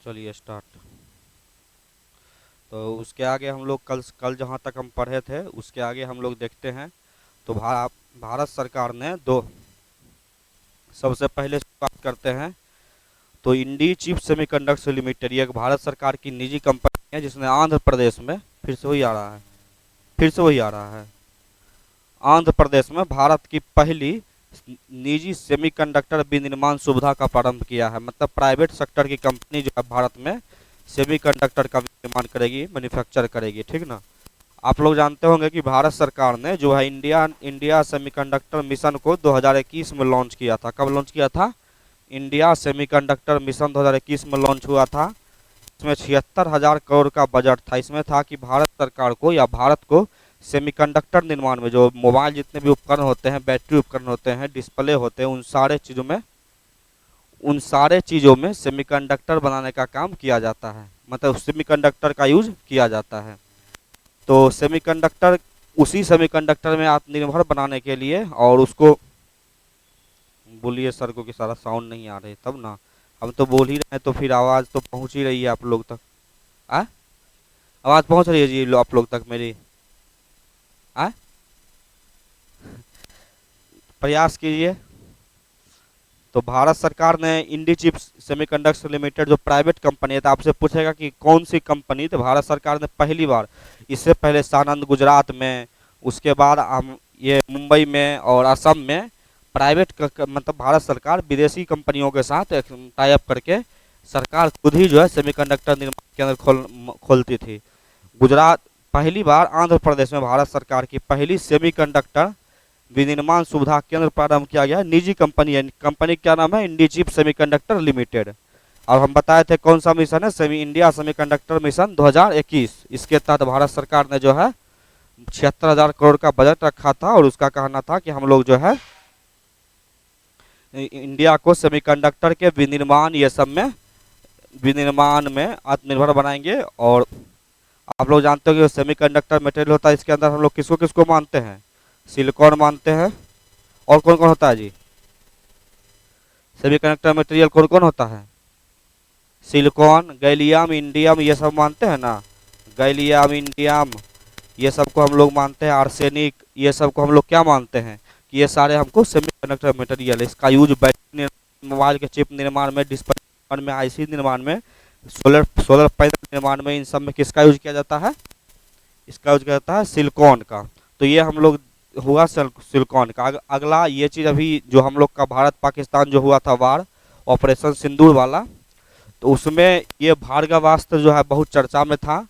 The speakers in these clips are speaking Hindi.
चलिए स्टार्ट। तो उसके आगे हम लोग कल कल जहाँ तक हम पढ़े थे उसके आगे हम लोग देखते हैं। तो भारत सरकार ने दो सबसे पहले बात करते हैं। तो इंडी चिप सेमीकंडक्टर लिमिटेड ये एक भारत सरकार की निजी कंपनी है जिसने आंध्र प्रदेश में फिर से वही आ रहा है फिर से वही आ रहा है आंध्र प्रदेश में भारत की पहली निजी सेमीकंडक्टर विनिर्माण सुविधा का प्रारंभ किया है। मतलब प्राइवेट सेक्टर की कंपनी जो है भारत में सेमीकंडक्टर का निर्माण करेगी, मैन्युफैक्चर करेगी, ठीक ना। आप लोग जानते होंगे कि भारत सरकार ने जो है इंडिया सेमीकंडक्टर मिशन को 2021 में लॉन्च किया था। कब लॉन्च किया था? इंडिया सेमीकंडक्टर मिशन 2021 में लॉन्च हुआ था। इसमें 76,000 करोड़ का बजट था। इसमें था कि भारत सरकार को या भारत को सेमीकंडक्टर निर्माण में जो मोबाइल जितने भी उपकरण होते हैं, बैटरी उपकरण होते हैं, डिस्प्ले होते हैं, उन सारे चीज़ों में सेमीकंडक्टर बनाने का काम किया जाता है। मतलब सेमीकंडक्टर का यूज किया जाता है। तो सेमीकंडक्टर उसी सेमीकंडक्टर में आत्मनिर्भर बनाने के लिए और उसको बोलिए सर को कि सारा साउंड नहीं आ रही तब ना। हम तो बोल ही रहे हैं तो फिर आवाज़ तो पहुंच ही रही है आप लोग तक। आ आवाज़ पहुंच रही है जी आप लोग तक मेरी? आ प्रयास कीजिए। तो भारत सरकार ने इंडी चिप्स सेमीकंडक्टर लिमिटेड जो प्राइवेट कंपनी है, तो आपसे पूछेगा कि कौन सी कंपनी। तो भारत सरकार ने पहली बार, इससे पहले सानंद गुजरात में, उसके बाद हम ये मुंबई में और असम में प्राइवेट मतलब भारत सरकार विदेशी कंपनियों के साथ टाई अप करके सरकार खुद ही जो है सेमीकंडक्टर निर्माण केंद्र खोलती थी। गुजरात पहली बार आंध्र प्रदेश में भारत सरकार की पहली सेमीकंडक्टर विनिर्माण सुविधा केंद्र प्रारंभ किया गया। निजी कंपनी है, कंपनी क्या नाम है? इंडीचिप सेमीकंडक्टर लिमिटेड। और हम बताए थे कौन सा मिशन है? India semiconductor mission 2021। इसके तहत भारत सरकार ने जो है 76,000 करोड़ का बजट रखा था और उसका कहना था कि हम लोग जो है इंडिया को सेमीकंडक्टर के विनिर्माण में आत्मनिर्भर बनाएंगे। और आप लोग जानते हो कि सेमीकंडक्टर मटेरियल होता है, इसके अंदर हम लोग किसको किसको मानते हैं? सिलिकॉन मानते हैं। और कौन कौन होता है जी? सेमीकंडक्टर मटेरियल कौन कौन होता है? सिलिकॉन, गैलियम, इंडियम, ये सब मानते हैं ना। गैलियम, इंडियम, ये सब को हम लोग मानते हैं। आर्सेनिक, ये सब को हम लोग क्या मानते हैं कि ये सारे हमको सेमीकंडक्टर मटेरियल। इसका यूज बैटरी, मोबाइल के चिप निर्माण में, डिस्प्ले निर्माण में, आईसी निर्माण में, सोलर पैनल निर्माण में, इन सब में किसका यूज किया जाता है? इसका यूज किया जाता है सिलिकॉन का। तो ये हम लोग हुआ सिलिकॉन का। अगला ये चीज़ अभी जो हम लोग का भारत पाकिस्तान जो हुआ था वार, ऑपरेशन सिंदूर वाला, तो उसमें ये भार्गवास्त्र जो है बहुत चर्चा में था।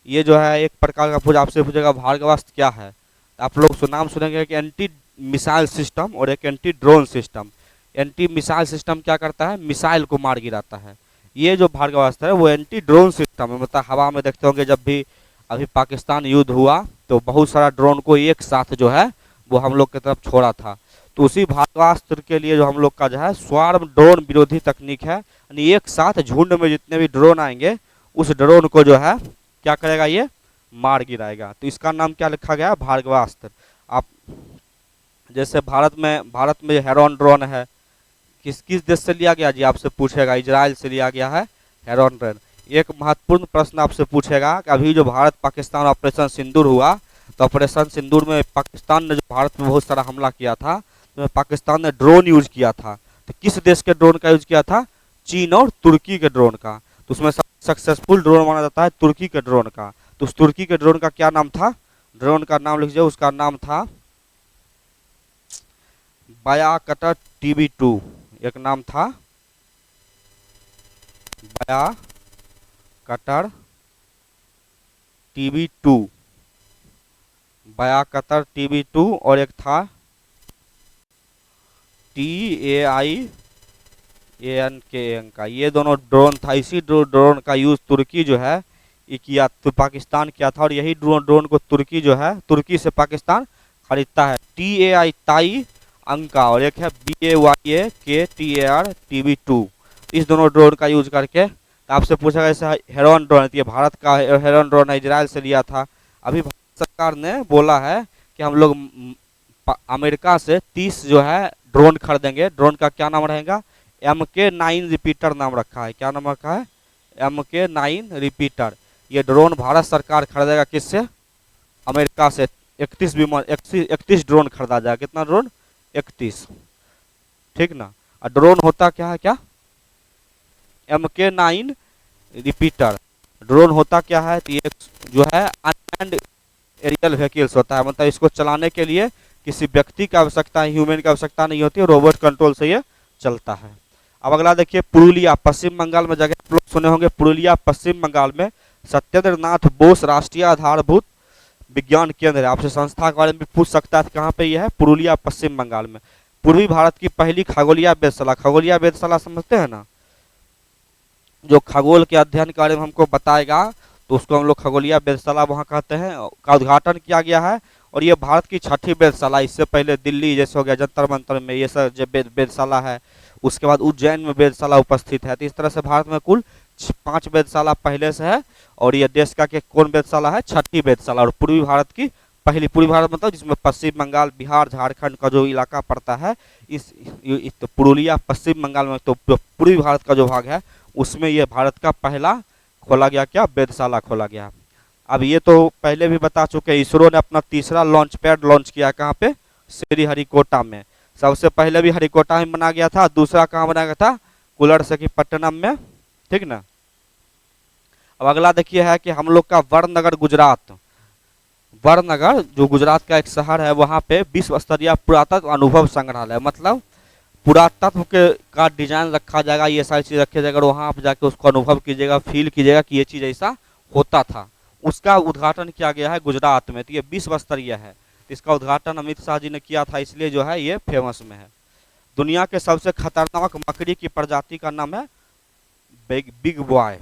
ये जो है एक प्रकार का आपसे पूछेगा भार्गवास्त्र क्या है, आप लोग नाम सुनेंगे कि एंटी मिसाइल सिस्टम और एक anti drone system. Anti missile system क्या करता है? मिसाइल को मार गिराता है। ये जो भार्गवास्त्र है वो एंटी ड्रोन सिस्टम है। मतलब हवा में देखते होंगे जब भी अभी पाकिस्तान युद्ध हुआ तो बहुत सारा ड्रोन को एक साथ जो है वो हम लोग की तरफ छोड़ा था। तो उसी भार्गवास्त्र के लिए जो हम लोग का जो है स्वार्म ड्रोन विरोधी तकनीक है, यानी एक साथ झुंड में जितने भी ड्रोन आएंगे उस ड्रोन को जो है क्या करेगा? ये मार गिराएगा। तो इसका नाम क्या लिखा गया? भार्गवास्त्र। आप जैसे भारत में हेरॉन ड्रोन है, किस किस देश से लिया गया जी? आपसे पूछेगा। इजराइल से लिया गया है हेरॉन ड्रोन। एक महत्वपूर्ण प्रश्न आपसे पूछेगा कि अभी जो भारत पाकिस्तान ऑपरेशन सिंदूर हुआ, तो ऑपरेशन सिंदूर में पाकिस्तान ने जो भारत में बहुत सारा हमला किया था, तो पाकिस्तान ने ड्रोन यूज किया था। तो किस देश के ड्रोन का यूज किया था? चीन और तुर्की के ड्रोन का। तो उसमें सक्सेसफुल ड्रोन माना जाता है तुर्की के ड्रोन का। तो उस तुर्की के ड्रोन का क्या नाम था? ड्रोन का नाम लिखिए, उसका नाम था बायाकटर TB2। एक नाम था बायाकटर TB2, बायाकटर TB2, और एक था TAIANKN का। ये दोनों ड्रोन था। इसी ड्रोन का यूज तुर्की जो है किया, तो पाकिस्तान किया था। और यही ड्रोन को तुर्की जो है तुर्की से पाकिस्तान खरीदता है। TAI ताई अंका, और एक है BAYAKTAR TB2। इस दोनों ड्रोन का यूज करके आपसे पूछा गया। जैसे हेरॉन ड्रोन है, ये भारत का हेरॉन ड्रोन है, इजराइल से लिया था। अभी भारत सरकार ने बोला है कि हम लोग अमेरिका से 30 जो है ड्रोन खरीदेंगे। ड्रोन का क्या नाम रहेगा? MK9 रिपीटर नाम रखा है। क्या नाम रखा है? MK9 repeater. ये ड्रोन भारत सरकार खरीदेगा किससे? अमेरिका से। 31 विमान 31 ड्रोन खरीदा जाएगा। कितना ड्रोन? 31। ठीक ना। और ड्रोन होता क्या है? क्या MK9 रिपीटर ड्रोन होता क्या है? तो ये जो है अनमैन्ड एरियल व्हीकल्स होता है, मतलब इसको चलाने के लिए किसी व्यक्ति की आवश्यकता, ह्यूमन की आवश्यकता नहीं होती है, रोबोट कंट्रोल से ये चलता है। अब अगला देखिए, पुरुलिया पश्चिम बंगाल में जगह आप लोग सुने होंगे। पुरुलिया पश्चिम बंगाल में सत्येंद्र नाथ बोस राष्ट्रीय आधारभूत विज्ञान केंद्र है। आपसे संस्था के बारे में पूछ सकता है, कहाँ पे यह है? पुरुलिया पश्चिम बंगाल में। पूर्वी भारत की पहली खगोलीय वेधशाला, खगोलीय वेधशाला समझते हैं ना, जो खगोल के अध्ययन के बारे में हमको बताएगा, तो उसको हम लोग खगोलीय वेधशाला वहाँ कहते हैं, का उद्घाटन किया गया है। और ये भारत की 6ठी वेधशाला। इससे पहले दिल्ली जैसे हो गया जंतर मंतर में ये सब जो वेधशाला है, उसके बाद उज्जैन में वेधशाला उपस्थित है। तो इस तरह से भारत में कुल 5 वेधशाला पहले से है। और ये देश का कौन वेधशाला है? 6ठी वेधशाला। और पूर्वी भारत की पहली, पूर्वी भारत मतलब जिसमें पश्चिम बंगाल, बिहार, झारखंड का जो इलाका पड़ता है, इस तो पुरुलिया पश्चिम बंगाल में, तो पूर्वी भारत का जो भाग है उसमें ये भारत का पहला खोला गया क्या? वेधशाला खोला गया। अब ये तो पहले भी बता चुके हैं, इसरो ने अपना तीसरा लॉन्च पैड लॉन्च किया। कहाँ पे? श्रीहरिकोटा में। सबसे पहले भी हरिकोटा में बना गया था, दूसरा कहाँ बनाया गया था? कुलरसकीपट्टनम में। ठीक ना। अब अगला देखिए है कि हम लोग का वड़नगर गुजरात, वड़नगर जो गुजरात का एक शहर है, वहाँ पे विश्व स्तरीय पुरातत्व अनुभव संग्रहालय, मतलब पुरातत्व के का डिजाइन रखा जाएगा, ये सारी चीज रखी जाएगा। वहाँ आप जाके उसको अनुभव कीजिएगा, फील कीजिएगा कि ये चीज ऐसा होता था। उसका उद्घाटन किया गया है गुजरात में। तो ये विश्व स्तरीय है। इसका उद्घाटन अमित शाह जी ने किया था, इसलिए जो है ये फेमस में है। दुनिया के सबसे खतरनाक मकड़ी की प्रजाति का नाम है बिग बॉय।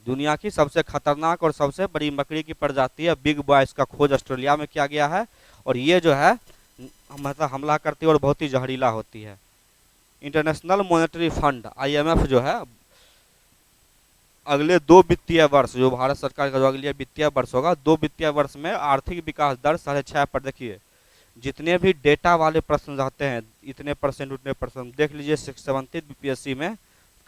दुनिया की सबसे खतरनाक और सबसे बड़ी मकड़ी की प्रजाति है बिग बॉय। इसका खोज ऑस्ट्रेलिया में किया गया है। और ये जो है मतलब हमला करती है और बहुत ही जहरीला होती है। इंटरनेशनल मॉनेटरी फंड IMF जो है अगले 2 वित्तीय वर्ष, जो भारत सरकार का जो अगले वित्तीय वर्ष होगा, 2 वित्तीय वर्ष में आर्थिक विकास दर 6.5 पर, देखिए जितने भी डेटा वाले प्रश्न रहते हैं, इतने परसेंट उतने परसेंट, देख लीजिए 617 BPSC में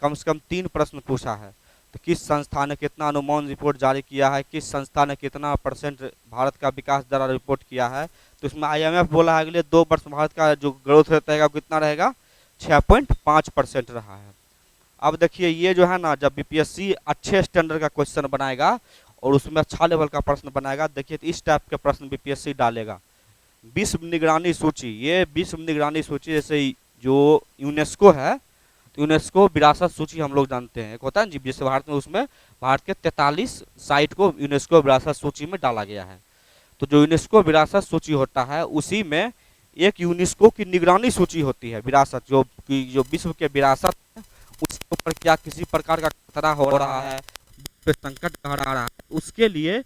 कम से कम 3 प्रश्न पूछा है। तो किस संस्था ने कितना अनुमान रिपोर्ट जारी किया है, किस संस्था ने कितना % भारत का विकास दर रिपोर्ट किया है, तो इसमें IMF बोला है अगले 2 वर्ष भारत का जो ग्रोथ रेट रहेगा कितना रहेगा? 6.5% रहा है। अब देखिए ये जो है ना, जब BPSC अच्छे स्टैंडर्ड का क्वेश्चन बनाएगा और उसमें अच्छा लेवल का प्रश्न बनाएगा, देखिए तो इस टाइप के प्रश्न BPSC डालेगा। विश्व निगरानी सूची, ये विश्व निगरानी सूची जैसे जो यूनेस्को है, तो यूनेस्को विरासत सूची हम लोग जानते हैं, एक होता है जी जैसे भारत में, उसमें भारत के 43 साइट को यूनेस्को विरासत सूची में डाला गया है। तो जो यूनेस्को विरासत सूची होता है, उसी में एक यूनेस्को की निगरानी सूची होती है, विरासत जो विश्व के विरासत है, उसके ऊपर क्या किसी प्रकार का खतरा हो रहा है, संकट आ रहा है, उसके लिए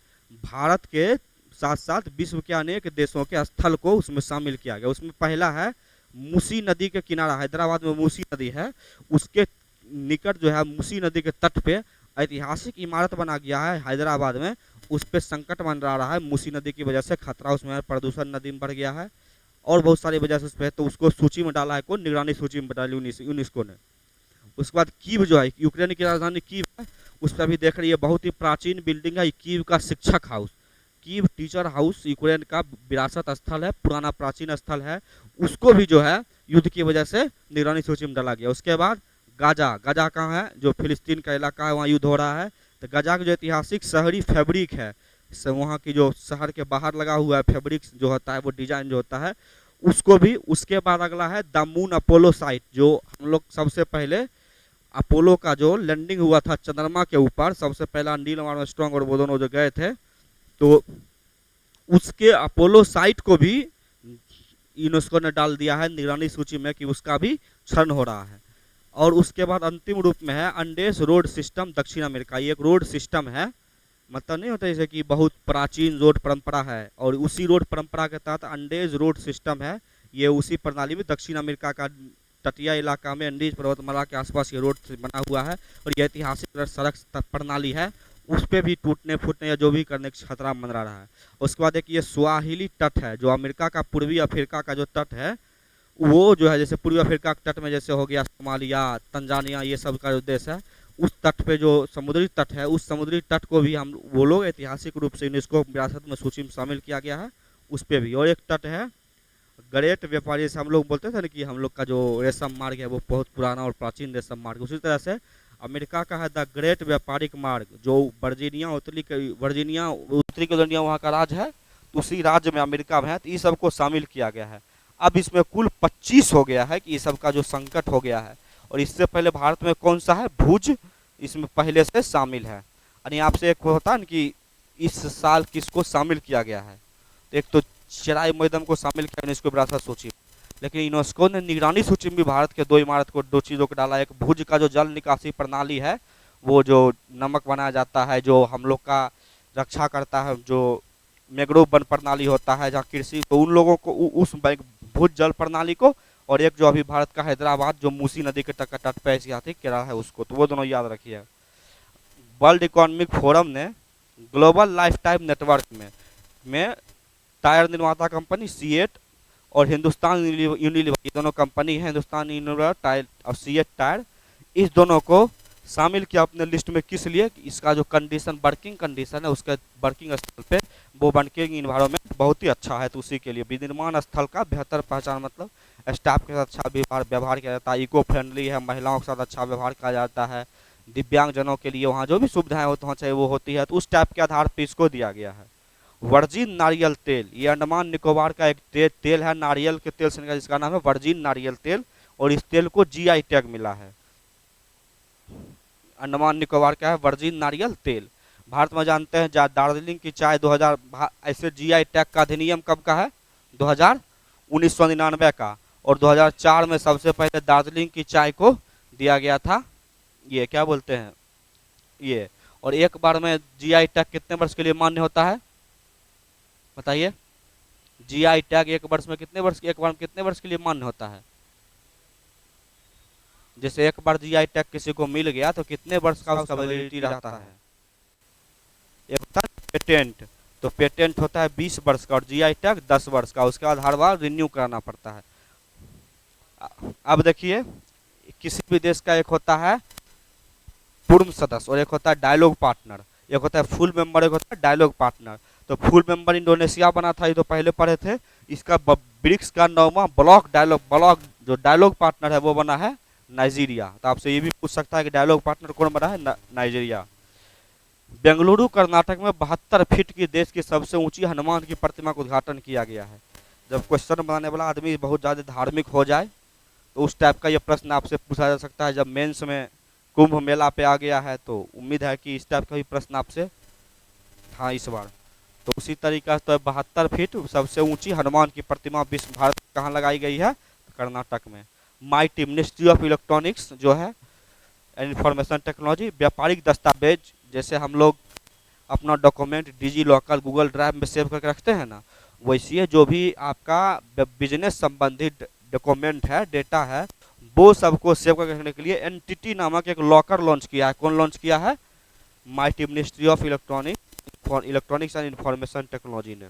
भारत के साथ साथ विश्व के अनेक देशों के स्थल को उसमें शामिल किया गया। उसमें पहला है मूसी नदी के किनारा, हैदराबाद में मूसी नदी है, उसके निकट जो है मूसी नदी के तट पे ऐतिहासिक इमारत बना गया है हैदराबाद में। उस पर संकट मंडरा रहा है मूसी नदी की वजह से, खतरा उसमें, प्रदूषण नदी में बढ़ गया है और बहुत सारी वजह से उस पर, तो उसको सूची में डाला है, कौन? निगरानी सूची में डाली यूनेस्को ने। उसके बाद कीव जो है, यूक्रेन की राजधानी कीव है, उस पर भी देख रही है, बहुत ही प्राचीन बिल्डिंग है कीव का शिक्षक house, Kyiv teacher house, Ukraine का विरासत स्थल है, पुराना प्राचीन स्थल है, उसको भी जो है युद्ध की वजह से निगरानी सूची में डाला गया। उसके बाद गाजा, गाजा कहाँ है? जो फिलिस्तीन का इलाका है, वहाँ युद्ध हो रहा है। तो गाजा की जो ऐतिहासिक शहरी फैब्रिक है, वहाँ की जो शहर के बाहर लगा हुआ है फैब्रिक जो होता है, वो डिजाइन जो होता है, उसको भी। उसके बाद अगला है द मून अपोलो साइट, जो हम लोग सबसे पहले अपोलो का जो लैंडिंग हुआ था चंद्रमा के ऊपर, सबसे पहला नील आर्मस्ट्रांग और वो दोनों जो गए थे, तो उसके अपोलो साइट को भी यूनेस्को ने डाल दिया है निगरानी सूची में कि उसका भी क्षरण हो रहा है। और उसके बाद अंतिम रूप में है अंडेस रोड सिस्टम दक्षिण अमेरिका। ये एक रोड सिस्टम है, मतलब नहीं होता जैसे कि बहुत प्राचीन रोड परंपरा है, और उसी रोड परंपरा के तहत अंडेज रोड सिस्टम है। ये उसी प्रणाली में दक्षिण अमेरिका का तटीय इलाका में अंडीज पर्वतमाला के आसपास ये रोड बना हुआ है, और ये ऐतिहासिक सड़क प्रणाली है, उस पर भी टूटने फूटने या जो भी करने का खतरा मंडरा रहा है। उसके बाद एक ये स्वाहिली तट है, जो अमेरिका का पूर्वी अफ्रीका का जो तट है, वो जो है जैसे पूर्वी अफ्रीका के तट में जैसे हो गया सोमालिया, तंजानिया, ये सब का जो देश है, उस तट पे जो समुद्री तट है, उस समुद्री तट को भी हम वो लोग ऐतिहासिक रूप से यूनेस्को विरासत में सूची में शामिल किया गया है, उस पे भी। और एक तट है ग्रेट व्यापारी, जैसे हम लोग बोलते थे ना कि हम लोग का जो रेशम मार्ग है वो बहुत पुराना और प्राचीन रेशम मार्ग, उसी तरह से अमेरिका का है द ग्रेट व्यापारिक मार्ग, जो वर्जीनिया उत्तरी कैरोलिना वहाँ का राज्य है, तो उसी राज्य में अमेरिका में है, तो इस सबको शामिल किया गया है। अब इसमें कुल 25 हो गया है कि इस सब का जो संकट हो गया है। और इससे पहले भारत में कौन सा है, भुज, इसमें पहले से शामिल है। यानी आपसे एक होता है ना कि इस साल किसको शामिल किया गया है, तो एक तो चेराई मैदान को शामिल किया यूनेस्को विरासत सूची में, लेकिन यूनेस्को ने निगरानी सूची में भी भारत के दो इमारत को, दो चीज़ों को डाला। एक भुज का जो जल निकासी प्रणाली है, वो जो नमक बनाया जाता है, जो हम लोग का रक्षा करता है, जो मैंग्रोव वन प्रणाली होता है जहाँ कृषि, तो उन लोगों को उस भुज जल प्रणाली को, और एक जो अभी भारत का हैदराबाद जो मूसी नदी के तट पर ऐतिहासिक केरला है उसको, तो वो दोनों याद रखिए। वर्ल्ड इकोनॉमिक फोरम ने ग्लोबल लाइफ टाइम नेटवर्क में टायर निर्माता कंपनी सीएट और हिंदुस्तान यूनिलीवर, ये दोनों कंपनी है, हिंदुस्तान यूनिलीवर टायर और सीएट टायर, इस दोनों को शामिल किया अपने लिस्ट में। किस लिए, इसका जो कंडीशन, वर्किंग कंडीशन है, उसके वर्किंग स्थल पे वो वर्किंग इन्वायरमेंट बहुत ही अच्छा है, तो उसी के लिए विनिर्माण स्थल का बेहतर पहचान, मतलब स्टाफ के साथ अच्छा व्यवहार किया जाता है, इको फ्रेंडली है, महिलाओं के साथ अच्छा व्यवहार किया जाता है, दिव्यांगजनों के लिए वहाँ जो भी सुविधाएं होती चाहिए वो होती है, तो उस टाइप के आधार पर इसको दिया गया है। वर्जिन नारियल तेल, ये अंडमान निकोबार का एक तेल है, नारियल के तेल से, जिसका नाम है वर्जिन नारियल तेल, और इस तेल को जीआई टैग मिला है। अंडमान निकोबार का है वर्जिन नारियल तेल। भारत में जानते हैं दार्जिलिंग की चाय 2000 ऐसे जीआई टैग का अधिनियम कब का है, 1999 का, और 2004 में सबसे पहले दार्जिलिंग की चाय को दिया गया था, ये क्या बोलते हैं ये। और एक बार में जीआई टैग कितने वर्ष के लिए मान्य होता है, बताइए। जीआई टैग एक बार में कितने वर्ष के लिए मान्य होता है। जैसे एक बार जीआई टैग किसी को मिल गया तो कितने वर्ष का उसका वैलिडिटी रहता है। एक होता है पेटेंट, तो पेटेंट होता है 20 वर्ष का और जीआई टैग 10 वर्ष का, उसके बाद हर बार रिन्यू कराना पड़ता है। अब देखिए, किसी भी देश का एक होता है पूर्ण सदस्य और एक होता है डायलॉग पार्टनर, एक होता है फुल मेंबर, एक होता है डायलॉग पार्टनर। तो फुल मेंबर इंडोनेशिया बना था, ये तो पहले पढ़े थे। इसका ब्रिक्स का 9वां ब्लॉक जो डायलॉग पार्टनर है वो बना है नाइजीरिया। तो आपसे ये भी पूछ सकता है कि डायलॉग पार्टनर कौन बना है, नाइजीरिया। बेंगलुरु कर्नाटक में 72 फीट की देश की सबसे ऊंची हनुमान की प्रतिमा का उद्घाटन किया गया है। जब क्वेश्चन बनाने वाला आदमी बहुत ज़्यादा धार्मिक हो जाए तो उस टाइप का ये प्रश्न आपसे पूछा जा सकता है। जब मेंस में कुंभ मेला पे आ गया है तो उम्मीद है कि इस टाइप का भी प्रश्न आपसे था इस बार। तो उसी तरीका से 72 फीट सबसे ऊंची हनुमान की प्रतिमा विश्व भारत कहाँ लगाई गई है, कर्नाटक में। माइटी मिनिस्ट्री ऑफ इलेक्ट्रॉनिक्स जो है इंफॉर्मेशन टेक्नोलॉजी, व्यापारिक दस्तावेज, जैसे हम लोग अपना document digi locker Google drive में सेव करके रखते हैं ना, वैसे जो भी आपका बिजनेस संबंधित डॉक्यूमेंट है, डेटा है, वो सबको सेव करके रखने के लिए एनटीटी नामक एक लॉकर लॉन्च किया है। कौन लॉन्च किया है, mighty ministry of electronics and information technology ने,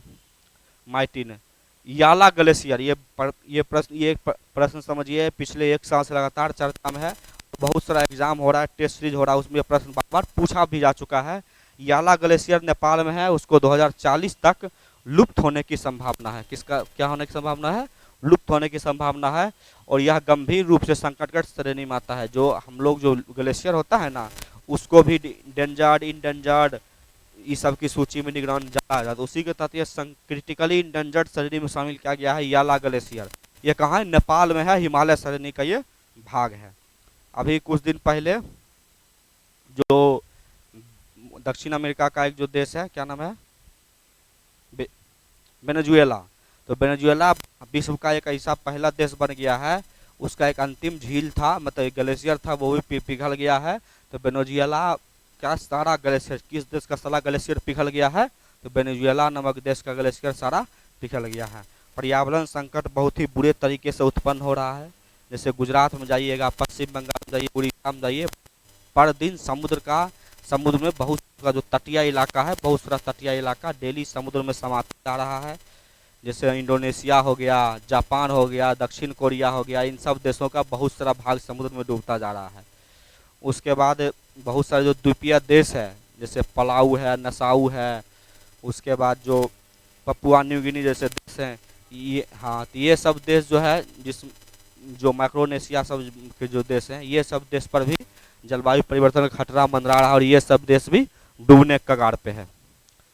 माइटी ने। याला ग्लेशियर, ये प्रश्न समझिए, पिछले 1 साल से लगातार चर्चा में है, बहुत सारा एग्जाम हो रहा है, टेस्ट सीरीज हो रहा है, उसमें प्रश्न बार बार पूछा भी जा चुका है। याला ग्लेशियर नेपाल में है, उसको 2040 तक लुप्त होने की संभावना है। किसका क्या होने की संभावना है, लुप्त होने की संभावना है। और यह गंभीर रूप से संकटग्रस्त श्रेणी में आता है। जो हम लोग जो ग्लेशियर होता है ना, उसको भी डेंजर्ड, इंडेंजर्ड, इस सब की सूची में निगरानी डाला जाता है। उसी के तहत ये क्रिटिकली इंडेंजर्ड श्रेणी में शामिल किया गया है याला ग्लेशियर। ये कहाँ है, नेपाल में है, हिमालय श्रेणी का ये भाग है। अभी कुछ दिन पहले जो दक्षिण अमेरिका का एक जो देश है, क्या नाम है, वेनेजुएला, तो वेनेजुएला विश्व का एक ऐसा पहला देश बन गया है, उसका एक अंतिम झील था, मतलब एक ग्लेशियर था, वो भी पिघल गया है। तो वेनेजुएला का सारा ग्लेशियर, किस देश का सारा ग्लेशियर पिघल गया है, तो वेनेजुएला नामक देश का ग्लेशियर सारा पिघल गया है। पर्यावरण संकट बहुत ही बुरे तरीके से उत्पन्न हो रहा है। जैसे गुजरात में जाइएगा, पश्चिम बंगाल में जाइए, उड़ीसा में जाइए, पर दिन समुद्र में बहुत का जो तटीय इलाका है, बहुत सारा तटीय इलाका डेली समुद्र में समाता जा रहा है। जैसे इंडोनेशिया हो गया, जापान हो गया, दक्षिण कोरिया हो गया, इन सब देशों का बहुत सारा भाग समुद्र में डूबता जा रहा है। उसके बाद बहुत सारे जो द्वीपीय देश है जैसे पलाऊ है, नसाऊ है, उसके बाद जो पपुआ न्यू गिनी जैसे देश हैं, ये हाँ, तो ये सब देश जो है जिस जो माइक्रोनेशिया सब के जो देश हैं, ये सब देश पर भी जलवायु परिवर्तन का खतरा मंडरा रहा है और ये सब देश भी डूबने के कगार पे है।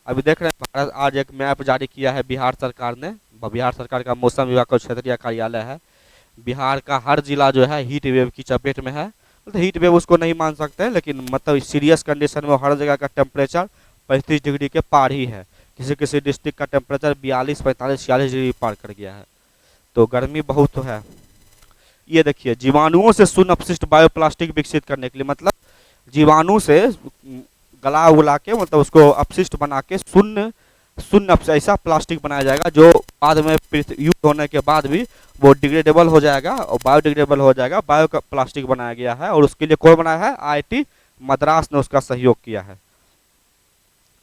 अभी देख रहे हैं भारत आज एक मैप जारी किया है बिहार सरकार ने। बिहार सरकार का मौसम विभाग का क्षेत्रीय कार्यालय है। बिहार का हर जिला जो है हीट वेव की चपेट में है। तो हीट वेव उसको नहीं मान सकते हैं, लेकिन मतलब सीरियस कंडीशन में हर जगह का टेम्परेचर 35 डिग्री के पार ही है। किसी किसी डिस्ट्रिक्ट का टेम्परेचर 42, 45, 46 डिग्री पार कर गया है। तो गर्मी बहुत है। ये देखिए, जीवाणुओं से शून्य अपशिष्ट बायोप्लास्टिक विकसित करने के लिए, मतलब जीवाणु से गला उगला के मतलब उसको अपशिष्ट बना के शून्य शून्य ऐसा प्लास्टिक बनाया जाएगा जो बाद में यूज होने के बाद भी वो डिग्रेडेबल हो जाएगा और बायोडिग्रेडेबल हो जाएगा। बायो का प्लास्टिक बनाया गया है और उसके लिए कौन बनाया है? आईआईटी मद्रास ने उसका सहयोग किया है।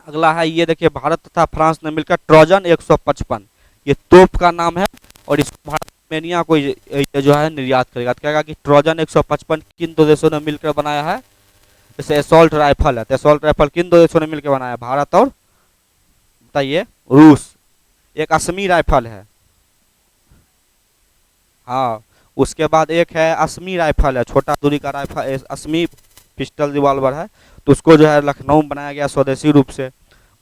अगला है, ये देखिए, भारत तथा फ्रांस ने मिलकर ट्रोजन 155, ये तोप का नाम है और इसको भारत आर्मेनिया को ये जो है निर्यात करेगा। तो कहेगा कि ट्रोजन 155 किन दो देशों ने मिलकर बनाया है? जैसे असॉल्ट राइफल है, तो असॉल्ट राइफल किन दो देशों ने मिलकर बनाया है? भारत और बताइए, रूस। एक असमी राइफल है, हाँ। उसके बाद एक है असमी राइफल है, छोटा दूरी का राइफल, असमी पिस्टल रिवॉल्वर है, तो उसको जो है लखनऊ में बनाया गया स्वदेशी रूप से।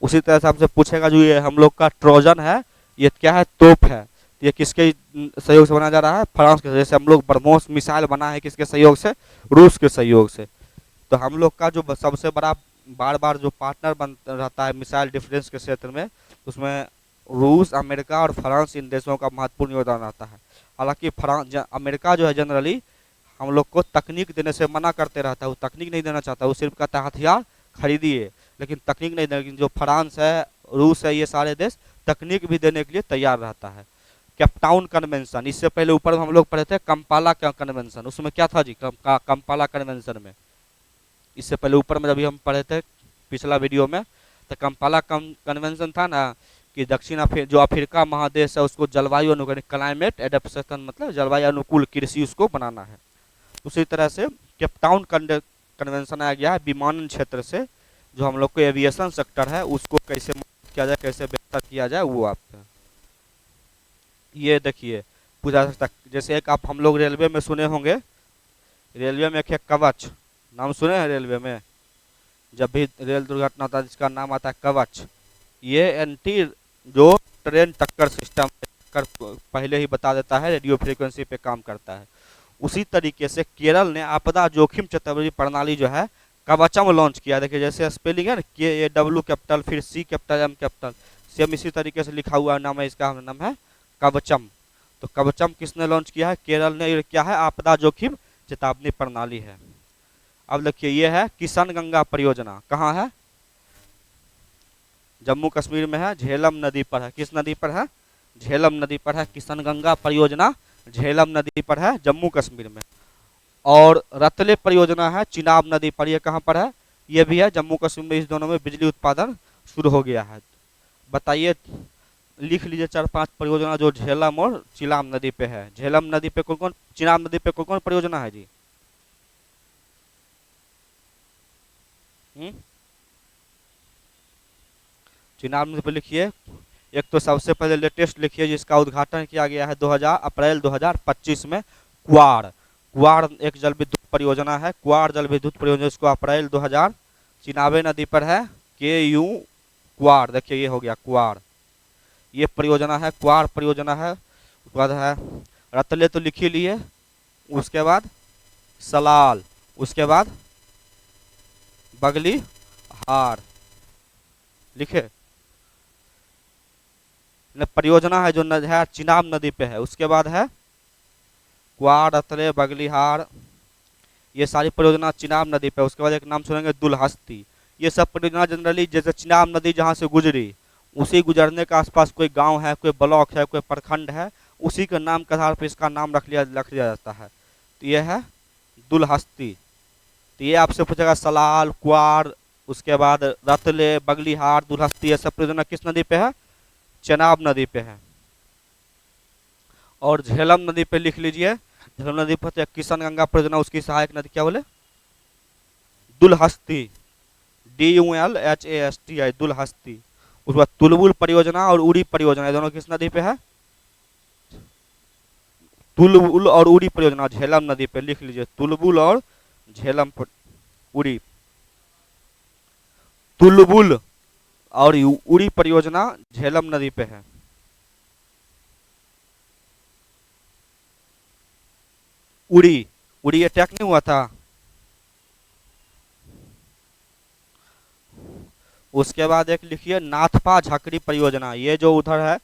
उसी तरह से आपसे पूछेगा जो ये हम लोग का ट्रोजन है, ये क्या है? तोप है। ये किसके सहयोग से बनाया जा रहा है? फ्रांस के। जैसे हम लोग ब्रह्मोस मिसाइल बना है किसके सहयोग से? रूस के सहयोग से। तो हम लोग का जो सबसे बड़ा बार बार जो पार्टनर बन रहता है मिसाइल डिफेंस के क्षेत्र में, उसमें रूस, अमेरिका और फ्रांस, इन देशों का महत्वपूर्ण योगदान रहता है। हालांकि अमेरिका जो है जनरली हम लोग को तकनीक देने से मना करते रहता है, वो तकनीक नहीं देना चाहता, वो सिर्फ कहता है हथियार खरीदिए, लेकिन तकनीक नहीं देना। लेकिन जो फ्रांस है, रूस है, ये सारे देश तकनीक भी देने के लिए तैयार रहता है। केपटाउन कन्वेंशन, इससे पहले ऊपर हम लोग पढ़े थे कंपाला कन्वेंशन, उसमें क्या था जी? कंपाला कन्वेंशन में, इससे पहले ऊपर में जब हम पढ़े थे पिछला वीडियो में, तो कंपाला कन्वेंशन था ना कि दक्षिण जो अफ्रीका महादेश है उसको जलवायु अनुकूल, क्लाइमेट एडेप्टेशन, मतलब जलवायु अनुकूल कृषि उसको बनाना है। उसी तरह से केपटाउन कन्वेंशन आया गया है विमानन क्षेत्र से, जो हम लोग को एविएशन सेक्टर है उसको कैसे किया जाए, कैसे बेहतर किया जाए, वो आपका ये देखिए पूछा सकता। जैसे एक आप हम लोग रेलवे में सुने होंगे, रेलवे में एक है कवच, नाम सुने हैं रेलवे में? जब भी रेल दुर्घटना होता है जिसका नाम आता है कवच, ये एंटी जो ट्रेन टक्कर सिस्टम पहले ही बता देता है, रेडियो फ्रीक्वेंसी पे काम करता है। उसी तरीके से केरल ने आपदा जोखिम चेतावनी प्रणाली जो है कवचम लॉन्च किया। देखिए जैसे स्पेलिंग है ना, KAW कैपिटल फिर C capital M capital, same इसी तरीके से लिखा हुआ नाम है, इसका नाम है कवचम। तो कवचम किसने लॉन्च किया है? केरल ने। क्या है? आपदा जोखिम चेतावनी प्रणाली है। अब देखिए, ये है किशन गंगा परियोजना, कहाँ है? जम्मू कश्मीर में है, झेलम नदी पर है। किस नदी पर है? झेलम नदी पर है। किशन गंगा परियोजना झेलम नदी पर है, जम्मू कश्मीर में। और रतले परियोजना है चिनाब नदी पर, ये कहाँ पर है? ये भी है जम्मू कश्मीर में। इस दोनों में बिजली उत्पादन शुरू हो गया है। बताइए, लिख लीजिए 4-5 परियोजना जो झेलम और चिनाब नदी पे है। झेलम नदी पे कौन कौन, चिनाब नदी पे कौन कौन परियोजना है जी? चिनाब नदी पे लिखिए। एक तो सबसे पहले लेटेस्ट लिखिए जिसका उद्घाटन किया गया है अप्रैल 2025 में, क्वाड़। क्वाड़ एक जल विद्युत परियोजना है, क्वाड़ जल विद्युत परियोजना, इसको अप्रैल 2000 चिनाबे नदी पर है, KU क्वाड़। देखिए ये हो गया क्वाड़, ये परियोजना है, क्वाड़ परियोजना है। उसके बाद है रतले, तो लिख ही लिए। उसके बाद सलाल, उसके बाद बगली हार, लिखे परियोजना है जो है चिनाब नदी पे है। उसके बाद है क्वाड़, रतले, बगलीहार, ये सारी परियोजना चिनाब नदी पे। उसके बाद एक नाम सुनेंगे दुलहस्ती। ये सब परियोजना जनरली जैसे चिनाब नदी जहाँ से गुजरी, उसी गुजरने के आसपास कोई गांव है, कोई ब्लॉक है, कोई प्रखंड है, उसी के नाम के आधार पर इसका नाम रख लिया जाता है। तो ये है दुलहस्ती। तो ये आपसे पूछेगा सलाल, क्वाड़, उसके बाद रतले, बगलीहार, दुलहस्ती, ये सब परियोजना किस नदी पे है? चेनाब नदी पे है। और झेलम नदी पे लिख लीजिए, झेलम नदी पर किशन गंगा परियोजना, उसकी सहायक नदी क्या बोले? दुलहस्ती, DULHASTI, दुलहस्ती। उसके बाद तुलबुल परियोजना और उड़ी परियोजना, ये दोनों किस नदी पे है? तुलबुल और उड़ी परियोजना झेलम नदी पे, लिख लीजिए तुलबुल और झेलम उड़ी। तुलबुल और उड़ी परियोजना झेलम नदी पे है। उड़ी, उड़ी अटैक नहीं हुआ था? उसके बाद एक लिखिए नाथपा झकरी परियोजना, ये जो उधर है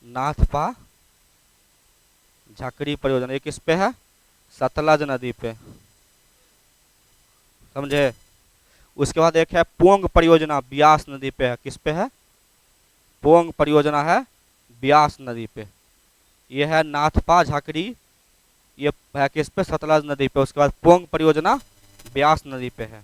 नाथपा झकरी परियोजना, ये किस पे है? सतलज नदी पे, समझे? उसके बाद एक है पोंग परियोजना, ब्यास नदी पे है। किस पे है? पोंग परियोजना है ब्यास नदी पे। ये है नाथपा झकरी, ये है किस पे? सतलज नदी पे। उसके बाद पोंग परियोजना ब्यास नदी पे है।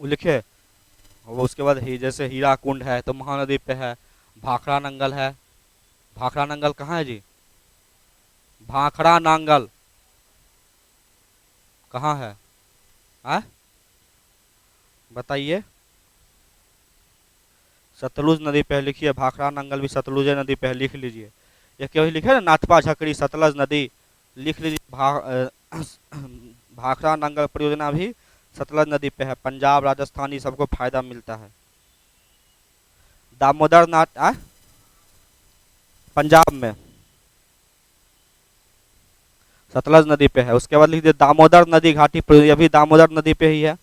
वो लिखे। वो उसके बाद ही जैसे हीरा कुंड है तो महानदी पे है। भाखड़ा नंगल है, भाखड़ा नंगल कहाँ है जी? भाखड़ा नांगल कहाँ है? बताइए। सतलुज नदी पे लिखिए, भाखड़ा नंगल भी सतलुज नदी पे लिख लीजिए। ये क्या लिखे ना, नाथपा झकरी सतलज नदी, लिख लीजिए। भाखड़ा नंगल परियोजना भी सतलज नदी पे है। पंजाब राजस्थान ये सबको फायदा मिलता है। दामोदर नाथ पंजाब में सतलज नदी पे है। उसके बाद लिख दिए दामोदर नदी घाटी परियोजना, भी दामोदर नदी पे ही है,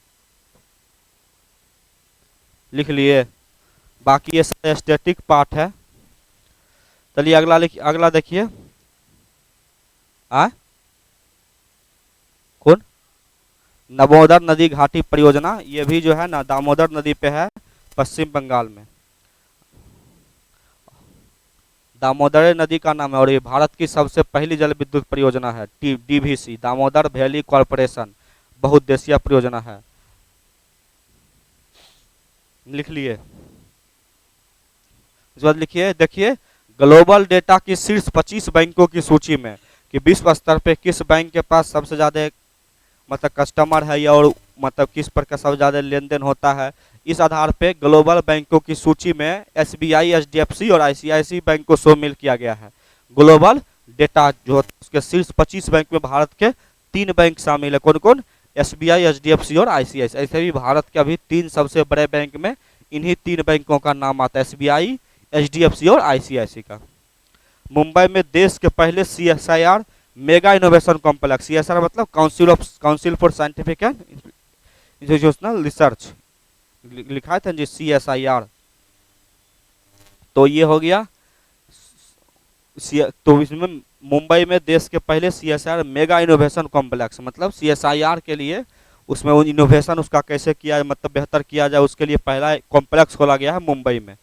लिख लिए। बाकी ये स्टैटिक पार्ट है। चलिए अगला लिखिए, अगला देखिए। कौन? दामोदर नदी घाटी परियोजना, ये भी जो है ना दामोदर नदी पे है, पश्चिम बंगाल में। दामोदर नदी का नाम है और ये भारत की सबसे पहली जल विद्युत परियोजना है। DVC, दामोदर वैली कॉरपोरेशन, बहुउद्देशीय परियोजना है, लिख लिए। इस बाद लिखिए, देखिए ग्लोबल डेटा की शीर्ष 25 बैंकों की सूची में कि विश्व स्तर पे किस बैंक के पास सबसे ज्यादा मतलब कस्टमर है या और मतलब किस पर का सबसे ज्यादा लेन देन होता है। इस आधार पे ग्लोबल बैंकों की सूची में SBI, HDFC और ICICI बैंक को शामिल किया गया है। ग्लोबल डेटा जो उसके शीर्ष 25 बैंक में भारत के 3 बैंक शामिल है। कौन कौन? SBI, HDFC और ICICI। ऐसे भी भारत के अभी 3 सबसे बड़े बैंक में इन्हीं 3 बैंकों का नाम आता है, SBI, HDFC और ICICI का। मुंबई में देश के पहले CSIR mega innovation complex, CSIR मतलब council for scientific and institutional research, लिखा था जी CSIR। तो ये हो गया। तो इसमें मुंबई में देश के पहले CSIR मेगा इनोवेशन कॉम्प्लेक्स, मतलब CSIR के लिए उसमें वो इनोवेशन उसका कैसे किया मतलब बेहतर किया जाए उसके लिए पहला कॉम्प्लेक्स खोला गया है मुंबई में।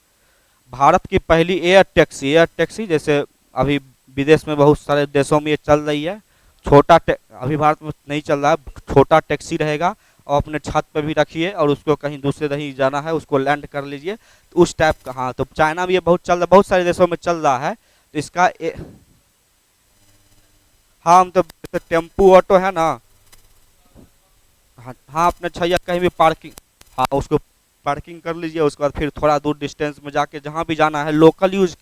भारत की पहली एयर टैक्सी जैसे अभी विदेश में बहुत सारे देशों में ये चल रही है। अभी भारत में नहीं चल रहा है, छोटा टैक्सी रहेगा और अपने छत पे भी रखिए और उसको कहीं दूसरे कहीं जाना है उसको लैंड कर लीजिए, तो उस टाइप का। हाँ, तो चाइना में ये बहुत चल रहा है, बहुत सारे देशों में चल रहा है। तो इसका हाँ, हम तो टेम्पू ऑटो है ना, हाँ अपने छैया कहीं भी पार्किंग, हाँ उसको पार्किंग कर लीजिए। उसके बाद फिर थोड़ा दूर डिस्टेंस में जाके जहाँ भी जाना है लोकल यूज,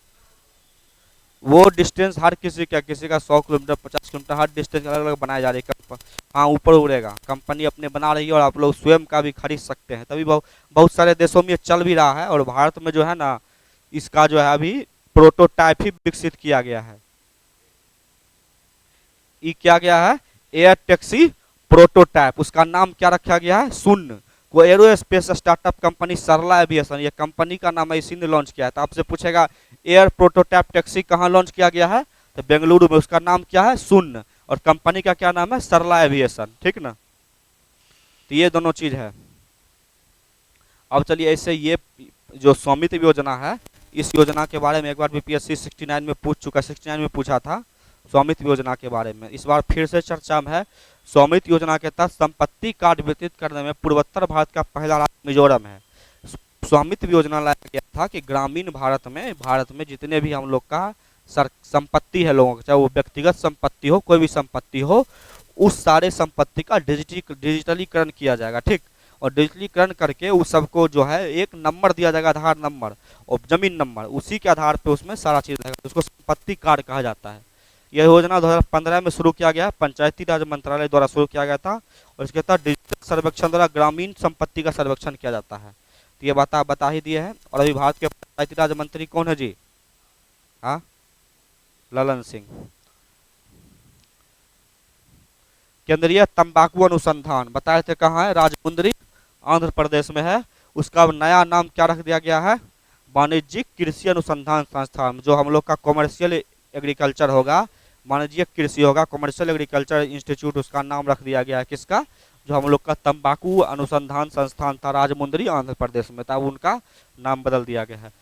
वो डिस्टेंस हर किसी का 100 किलोमीटर 50 किलोमीटर हर डिस्टेंस अलग अलग बनाए जा रही है। हाँ ऊपर उड़ेगा, कंपनी अपने बना रही है और आप लोग स्वयं का भी खरीद सकते हैं। तभी बहुत सारे देशों में ये चल भी रहा है और भारत में जो है ना इसका जो है अभी प्रोटोटाइप ही विकसित किया गया है। ये क्या गया है? Air taxi prototype. उसका नाम क्या रखा गया है? शून्य। वो एरोस्पेस स्टार्टअप कंपनी सरला एविएशन, ये कंपनी का नाम है, इसी ने लॉन्च किया है। तो आपसे पूछेगा एयर प्रोटोटाइप टैक्सी कहाँ लॉन्च किया गया है, तो बेंगलुरु में। उसका नाम क्या है? शून्य। और कंपनी का क्या नाम है? सरला एविएशन, ठीक ना। तो ये दोनों चीज है। अब चलिए ऐसे ये जो स्वामित्व योजना है इस योजना के बारे में एक बार बीपीएससी 69 में पूछ चुका, 69 में पूछा था स्वामित्व योजना के बारे में। इस बार फिर से चर्चा में है। स्वामित्व योजना के तहत संपत्ति कार्ड वितरित करने में पूर्वोत्तर भारत का पहला राज्य मिजोरम है। स्वामित्व योजना लाया गया था कि ग्रामीण भारत में जितने भी हम लोग का संपत्ति है लोगों का, चाहे वो व्यक्तिगत संपत्ति हो, कोई भी संपत्ति हो, उस सारे संपत्ति का डिजिटलीकरण किया जाएगा, ठीक। और डिजिटलीकरण करके उस सबको जो है एक नंबर दिया जाएगा, आधार नंबर और जमीन नंबर, उसी के आधार पे उसमें सारा चीज रहेगा, उसको संपत्ति कार्ड कहा जाता है। यह योजना 2015 में शुरू किया गया, पंचायती राज मंत्रालय द्वारा शुरू किया गया था और इसके तहत डिजिटल सर्वेक्षण द्वारा ग्रामीण संपत्ति का सर्वेक्षण किया जाता है। तो ये बता ही दिए हैं। और अभी भारत के पंचायती राज मंत्री कौन है जी? हाँ, ललन सिंह। केंद्रीय तंबाकू अनुसंधान बताए थे कहाँ है? राजमुंदरी, आंध्र प्रदेश में है। उसका नया नाम क्या रख दिया गया है? वाणिज्यिक कृषि अनुसंधान संस्थान। जो हम लोग का कॉमर्शियल एग्रीकल्चर होगा, वाणिज्यिक कृषि होगा, कॉमर्शियल एग्रीकल्चर इंस्टीट्यूट, उसका नाम रख दिया गया है किसका? जो हम लोग का तंबाकू अनुसंधान संस्थान था राजमुंदरी, आंध्र प्रदेश में था, उनका नाम बदल दिया गया है।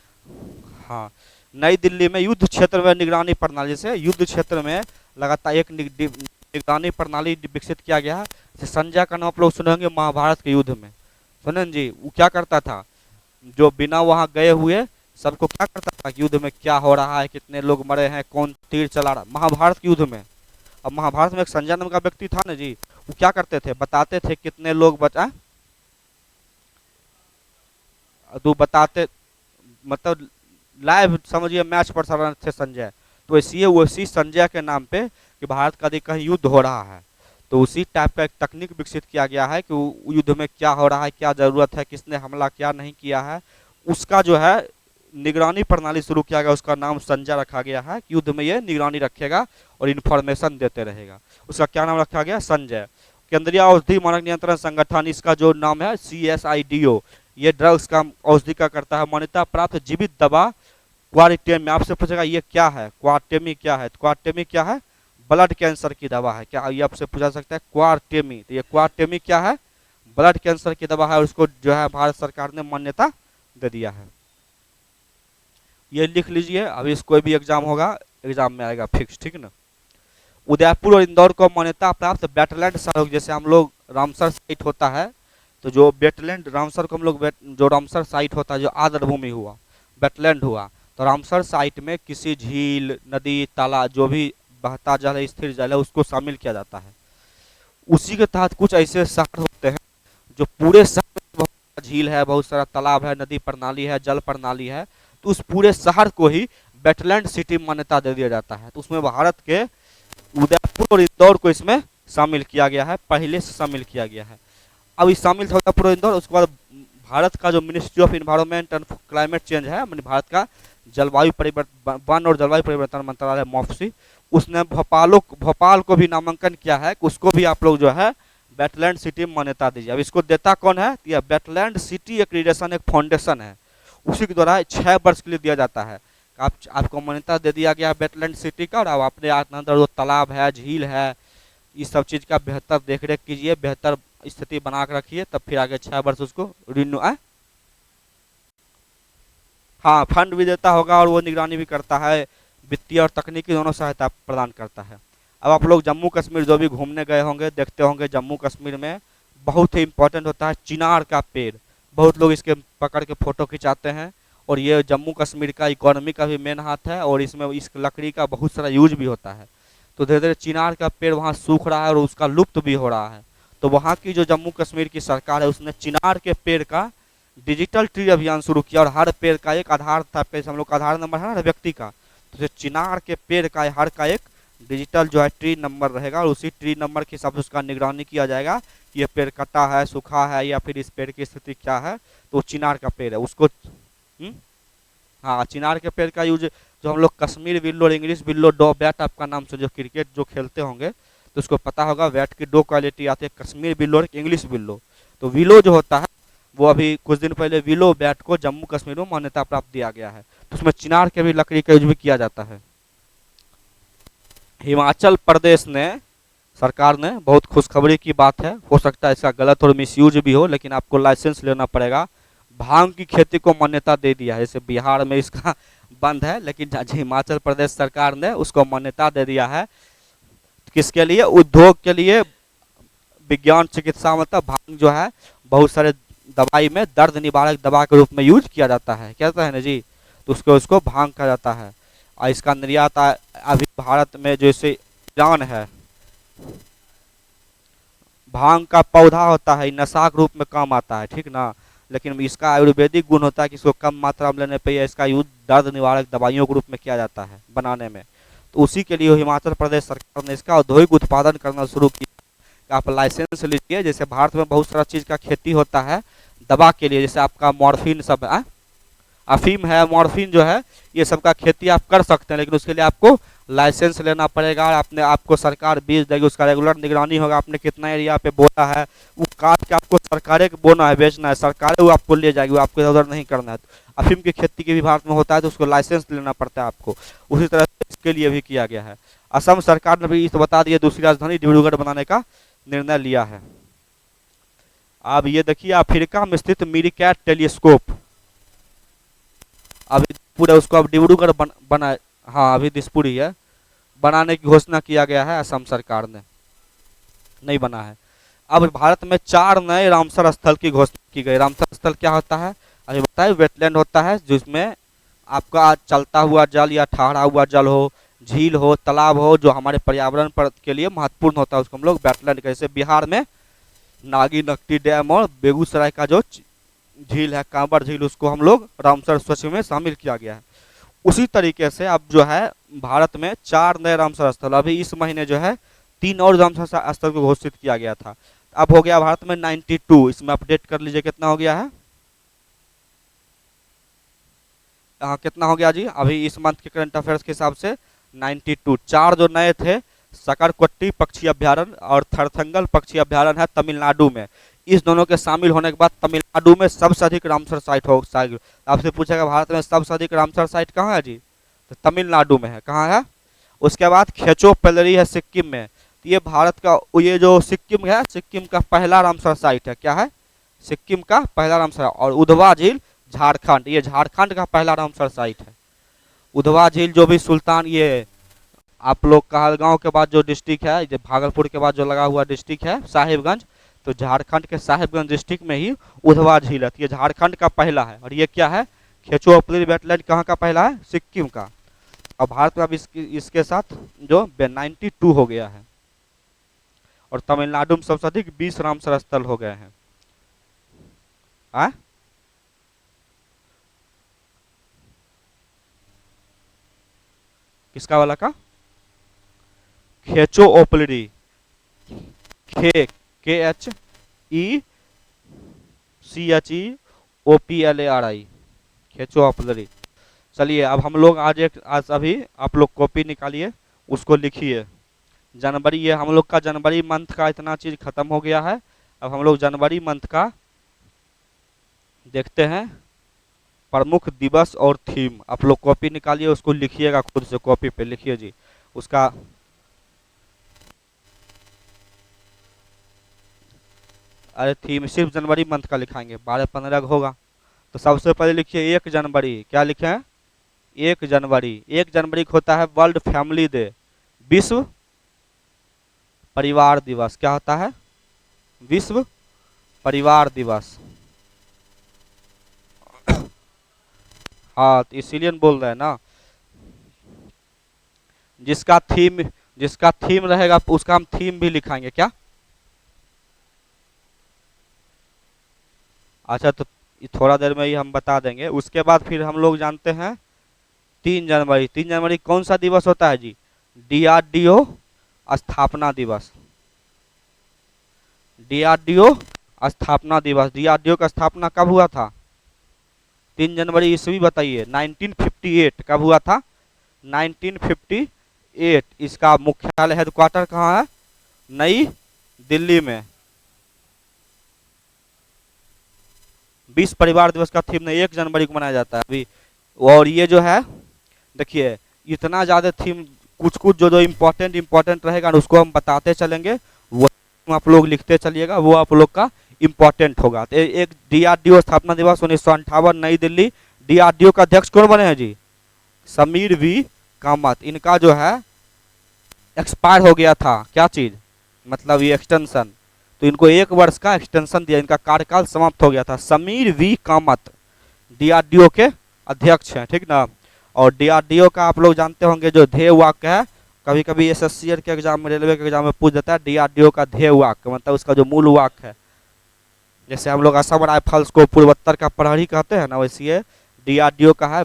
हाँ, नई दिल्ली में युद्ध क्षेत्र में निगरानी प्रणाली से युद्ध क्षेत्र में लगातार एक निगरानी प्रणाली विकसित किया गया है। संजय का नाम आप लोग सुने होंगे महाभारत के युद्ध में, सुने जी? वो क्या करता था? जो बिना वहां गए हुए सबको क्या करता था कि युद्ध में क्या हो रहा है, कितने लोग मरे हैं, कौन तीर चला रहा, महाभारत के युद्ध में। अब महाभारत में एक संजय नाम का व्यक्ति था ना जी, वो क्या करते थे? बताते थे कितने लोग बचा, तो बताते, मतलब लाइव समझिए मैच पर चल रहे थे संजय। तो उसी संजय के नाम पे कि भारत का यदि कहीं युद्ध हो रहा है तो उसी टाइप का एक तकनीक विकसित किया गया है कि युद्ध में क्या हो रहा है, क्या जरूरत है, किसने हमला क्या नहीं किया है, उसका जो है निगरानी प्रणाली शुरू किया गया। उसका नाम संजय रखा गया है कि युद्ध में ये निगरानी रखेगा और इन्फॉर्मेशन देते रहेगा। उसका क्या नाम रखा गया? संजय। केंद्रीय औषधि मानक नियंत्रण संगठन, इसका जो नाम है CSIDO, ये ड्रग्स का औषधि का करता है। मान्यता प्राप्त जीवित दवा क्वारटेमी। आपसे पूछेगा ये क्या है? क्वारटेमी क्या है? क्वारटेमी क्या है? ब्लड कैंसर की दवा है। क्या ये आपसे पूछा सकता है? क्वारटेमी। तो ये क्वारटेमी क्या है? ब्लड कैंसर की दवा है और उसको जो है भारत सरकार ने मान्यता दे दिया है। ये लिख लीजिए, अभी इस कोई भी एग्जाम होगा, एग्जाम में आएगा फिक्स, ठीक ना। उदयपुर और इंदौर को मान्यता प्राप्त वेटलैंड सहयोग, जैसे हम लोग रामसर साइट होता है, तो जो वेटलैंड रामसर को हम लोग जो रामसर साइट होता है, जो आर्द्र भूमि हुआ, वेटलैंड हुआ, तो रामसर साइट में किसी झील, नदी, तालाब, जो भी बहता जल है, स्थिर जल है, उसको शामिल किया जाता है। उसी के तहत कुछ ऐसे शहर होते हैं जो पूरे शहर में बहुत सारा झील है, बहुत सारा तालाब है, नदी प्रणाली है, जल प्रणाली है, तो उस पूरे शहर को ही वेटलैंड सिटी मान्यता दे दिया जाता है। तो उसमें भारत के उदयपुर और इंदौर को इसमें शामिल किया गया है, पहले से शामिल किया गया है। अब इस शामिल था उदयपुर और इंदौर। उसके बाद भारत का जो ministry of environment and climate change है, मतलब भारत का जलवायु परिवर्तन, वन और जलवायु परिवर्तन मंत्रालय, MOPSI, उसने भोपाल को भी नामांकन किया है कि उसको भी आप लोग जो है वेटलैंड सिटी मान्यता दीजिए। अब इसको देता कौन है? यह वेटलैंड सिटी एक्रीडेशन एक फाउंडेशन है, उसी के द्वारा 6 वर्ष के लिए दिया जाता है। आपको मान्यता दे दिया गया वेटलैंड सिटी का, और अब अपने अंदर जो तालाब है, झील है, इस सब चीज का बेहतर देखरेख कीजिए, बेहतर स्थिति बना कर रखिए, तब फिर आगे 6 वर्ष उसको रिन्यू हाँ फंड भी देता होगा और वो निगरानी भी करता है, वित्तीय और तकनीकी दोनों सहायता प्रदान करता है। अब आप लोग जम्मू कश्मीर जो भी घूमने गए होंगे, देखते होंगे जम्मू कश्मीर में बहुत ही इंपॉर्टेंट होता है चिनार का पेड़। बहुत लोग इसके पकड़ के फोटो खिंचाते हैं, और ये जम्मू कश्मीर का इकोनॉमी का भी मेन हाथ है, और इसमें इस लकड़ी का बहुत सारा यूज भी होता है। तो धीरे धीरे चिनार का पेड़ वहाँ सूख रहा है और उसका लुप्त भी हो रहा है। तो वहाँ की जो जम्मू कश्मीर की सरकार है, उसने चिनार के पेड़ का डिजिटल ट्री अभियान शुरू किया, और हर पेड़ का एक आधार था, हम लोग का आधार नंबर है ना व्यक्ति का, तो चिनार के पेड़ का हर का एक डिजिटल जो है ट्री नंबर रहेगा, और उसी ट्री नंबर के हिसाब से उसका निगरानी किया जाएगा कि ये पेड़ कटा है, सूखा है, या फिर इस पेड़ की स्थिति क्या है। तो चिनार का पेड़ है उसको हाँ, चिनार के पेड़ का यूज जो हम लोग कश्मीर विल्लो और इंग्लिश विल्लो, दो बैट आपका नाम से जो क्रिकेट जो खेलते होंगे तो उसको पता होगा, बैट की 2 क्वालिटी आती है, कश्मीर विल्लो और इंग्लिश विल्लो। तो विलो जो होता है वो अभी कुछ दिन पहले विलो बैट को जम्मू कश्मीर में मान्यता प्राप्त दिया गया है, तो उसमें चिनार के भी लकड़ी का यूज भी किया जाता है। हिमाचल प्रदेश ने सरकार ने, बहुत खुशखबरी की बात है, हो सकता है इसका गलत और मिसयूज भी हो, लेकिन आपको लाइसेंस लेना पड़ेगा भांग की खेती को मान्यता दे दिया है। जैसे बिहार में इसका बंद है, लेकिन हिमाचल प्रदेश सरकार ने उसको मान्यता दे दिया है। किसके लिए? उद्योग के लिए। विज्ञान चिकित्सा मतलब भांग जो है बहुत सारे दवाई में दर्द निवारक दवा के रूप में यूज किया जाता है, कहता है ना जी, तो उसको भांग कहा जाता है। और इसका निर्यात अभी भारत में जैसे ईरान है, भांग का पौधा होता है, नशा के रूप में काम आता है, ठीक ना, लेकिन इसका आयुर्वेदिक गुण होता है कि इसको कम मात्रा में लेने पर इसका यूज दर्द निवारक दवाइयों के रूप में किया जाता है बनाने में। तो उसी के लिए हिमाचल प्रदेश सरकार ने इसका औद्योगिक उत्पादन करना शुरू किया। आप लाइसेंस लीजिए। जैसे भारत में बहुत सारा चीज़ का खेती होता है दवा के लिए, जैसे आपका मॉर्फिन सब है, अफीम है, मॉर्फिन जो है, ये सब का खेती आप कर सकते हैं, लेकिन उसके लिए आपको लाइसेंस लेना पड़ेगा। आपने आपको सरकार बीज देगी, उसका रेगुलर निगरानी होगा, आपने कितना एरिया पे बोना है, वो काट के आपको सरकारें को बोना है, बेचना है, सरकारें वो आपको ले जाएगी, वो आपको इधर नहीं करना है। अफीम की खेती की भी भारत में होता है, तो उसको लाइसेंस लेना पड़ता है आपको। उसी तरह से इसके लिए भी किया गया है। असम सरकार ने भी इस बता दिया दूसरी राजधानी डिब्रूगढ़ बनाने का निर्णय लिया है। अब ये देखिए अफ्रीका में स्थित मीरकैट टेलीस्कोप, अभी पूरा उसको अब डिब्रूगढ़ बना, हाँ अभी दिसपुरी है, बनाने की घोषणा किया गया है असम सरकार ने, नहीं बना है। अब भारत में 4 नए रामसर स्थल की घोषणा की गई। रामसर स्थल क्या होता है? अभी बताए, वेटलैंड होता है जिसमें आपका चलता हुआ जल या ठहरा हुआ जल हो, झील हो, तालाब हो, जो हमारे पर्यावरण पर के लिए महत्वपूर्ण होता है, उसको हम लोग वेटलैंड, जैसे बिहार में नागी नकटी डैम और बेगूसराय का जो झील है कांवर झील, उसको हम लोग रामसर सूची में शामिल किया गया है। उसी तरीके से अब जो है भारत में 4 नए रामसर स्थल, अभी इस महीने जो है 3 और रामसर स्थल को घोषित किया गया था। अब हो गया भारत में 92, इसमें अपडेट कर लीजिए कितना हो गया है। कितना हो गया जी? अभी इस मंथ के करंट अफेयर्स के हिसाब से 92। 4 जो नए थे, सकरकोट्टी पक्षी अभ्यारण्य और थरथंगल पक्षी अभ्यारण्य है तमिलनाडु में। इस दोनों के शामिल होने के बाद तमिलनाडु में सबसे अधिक रामसर साइट हो। आपसे पूछेगा भारत में सबसे अधिक रामसर साइट कहाँ है जी? तो तमिलनाडु में है। कहाँ है? उसके बाद खेचो पेलरी है सिक्किम में। तो ये भारत का, ये जो सिक्किम है, सिक्किम का पहला रामसर साइट है। क्या है? सिक्किम का पहला रामसर। और उधवा झील झारखंड, ये झारखंड का पहला रामसर साइट है। उधवा झील जो भी सुल्तान, ये आप लोग कहलगांव के बाद जो डिस्ट्रिक्ट है, जो भागलपुर के बाद जो लगा हुआ डिस्ट्रिक्ट है साहिबगंज, तो झारखंड के साहिबगंज डिस्ट्रिक्ट में ही उधवा झील है। ये झारखंड का पहला है। और ये क्या है? खेचो पेलरी वेटलैंड कहाँ का पहला है? सिक्किम का। और भारत में अब इसके साथ जो 92 हो गया है। और तमिलनाडु में सबसे अधिक 20 रामसर स्थल हो गए हैं। किसका वाला का? खेचो ओपलरी, KHECHEOPLARI, खेचो ओपलरी। चलिए अब हम लोग आज अभी आप लोग कॉपी निकालिए, उसको लिखिए। जनवरी, ये हम लोग का जनवरी मंथ का इतना चीज खत्म हो गया है। अब हम लोग जनवरी मंथ का देखते हैं प्रमुख दिवस और थीम। आप लोग कॉपी निकालिए, उसको लिखिएगा, खुद से कॉपी पे लिखिए जी उसका। अरे थीम सिर्फ जनवरी मंथ का लिखाएंगे, 12-15 होगा। तो सबसे पहले लिखिए 1 जनवरी। क्या लिखे हैं? 1 जनवरी। 1 जनवरी को होता है वर्ल्ड फैमिली डे, विश्व परिवार दिवस। क्या होता है? विश्व परिवार दिवस। हाँ, तो इसीलिए बोल रहे हैं ना, जिसका थीम रहेगा उसका हम थीम भी लिखाएंगे। क्या? अच्छा, तो थोड़ा देर में ही हम बता देंगे। उसके बाद फिर हम लोग जानते हैं 3 जनवरी। 3 जनवरी कौन सा दिवस होता है जी? DRDO स्थापना दिवस। DRDO स्थापना दिवस। DRDO का स्थापना कब हुआ था? 3 जनवरी ईस्वी बताइए। 1958। कब हुआ था? 1958। इसका मुख्यालय हेडक्वार्टर कहाँ है? नई दिल्ली में। विश्व परिवार दिवस का थीम 1 जनवरी को मनाया जाता है अभी। और ये जो है देखिए इतना ज़्यादा थीम, कुछ कुछ जो इम्पोर्टेंट रहेगा ना, उसको हम बताते चलेंगे, वो आप लोग लिखते चलिएगा, वो आप लोग का इंपॉर्टेंट होगा। तो एक डीआरडीओ स्थापना दिवस 1958 नई दिल्ली। डीआरडीओ का अध्यक्ष कौन बने हैं जी? समीर वी कामत। इनका जो है एक्सपायर हो गया था, क्या चीज, मतलब ये एक्सटेंशन, तो इनको 1 वर्ष का एक्सटेंशन दिया, इनका कार्यकाल समाप्त हो गया था। समीर वी कामत डीआरडीओ के अध्यक्ष हैं, ठीक ना। और डीआरडीओ का आप लोग जानते होंगे जो ध्येय वाक्य है, कभी कभी एसएससी के एग्जाम में, रेलवे के एग्जाम में पूछ देता है डीआरडीओ का ध्येय वाक्य, मतलब उसका जो मूल वाक्य है। जैसे हम लोग असम राइफल्स को पूर्वोत्तर का प्रहरी कहते हैं ना, वैसे डीआरडीओ का है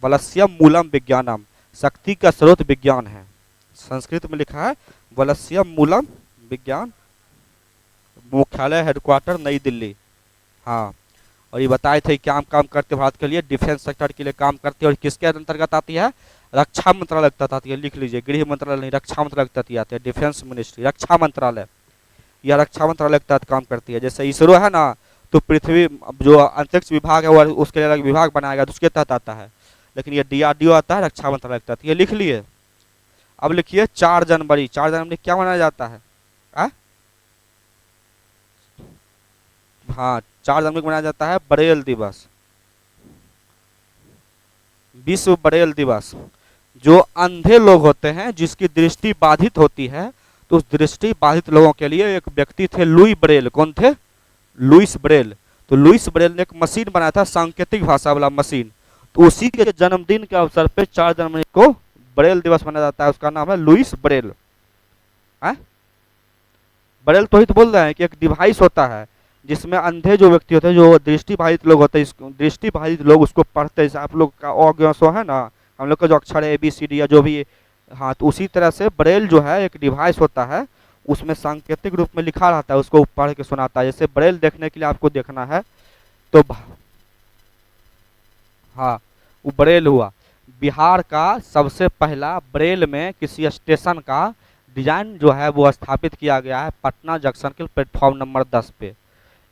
वलस्यम मूलम विज्ञानम, शक्ति का स्रोत विज्ञान है। संस्कृत में लिखा है वलस्यम मूलम विज्ञान, मुख्यालय हेडक्वार्टर नई दिल्ली। हाँ, और ये बताए थे क्या काम करते भारत के लिए, डिफेंस सेक्टर के लिए काम करते हैं। और किसके अंतर्गत आती है? रक्षा मंत्रालय तक आती है, लिख लीजिए, गृह मंत्रालय नहीं, रक्षा मंत्रालय तक आती है, डिफेंस मिनिस्ट्री, रक्षा मंत्रालय, यह रक्षा मंत्रालय के तहत काम करती है। जैसे इसरो है ना, तो पृथ्वी जो अंतरिक्ष विभाग है वो उसके लिए अलग विभाग बनाएगा, तो उसके तहत आता है, लेकिन ये डीआरडीओ आता है रक्षा मंत्रालय के तहत, ये लिख लिए। अब लिखिए 4 जनवरी, 4 जनवरी क्या मनाया जाता है? हाँ, 4 जनवरी को मनाया जाता है ब्रेल दिवस, विश्व ब्रेल दिवस। जो अंधे लोग होते हैं, जिसकी दृष्टि बाधित होती है, तो उस दृष्टि बाधित लोगों के लिए एक व्यक्ति थे लुई ब्रेल। कौन थे? Louis Braille. तो लुईस ब्रेल ने एक मशीन बनाया था, सांकेतिक भाषा वाला मशीन, तो उसी के जन्मदिन के अवसर पे 4 जनवरी को ब्रेल दिवस मनाया जाता है। उसका नाम है लुईस ब्रेल। ब्रेल तो ही तो बोल रहे हैं कि एक डिवाइस होता है जिसमें अंधे जो व्यक्ति होते हैं, जो दृष्टिबाधित लोग होते हैं, दृष्टिबाधित लोग उसको पढ़ते हैं। आप लोग का अ है ना, हम लोग का जो अक्षर है ABCD या जो भी, हाँ, तो उसी तरह से ब्रेल जो है एक डिवाइस होता है, उसमें सांकेतिक रूप में लिखा रहता है, उसको पढ़ के सुनाता है। जैसे ब्रेल देखने के लिए आपको देखना है तो हाँ, वो ब्रेल हुआ। बिहार का सबसे पहला ब्रेल में किसी स्टेशन का डिजाइन जो है वो स्थापित किया गया है पटना जंक्शन के प्लेटफॉर्म नंबर 10 पे।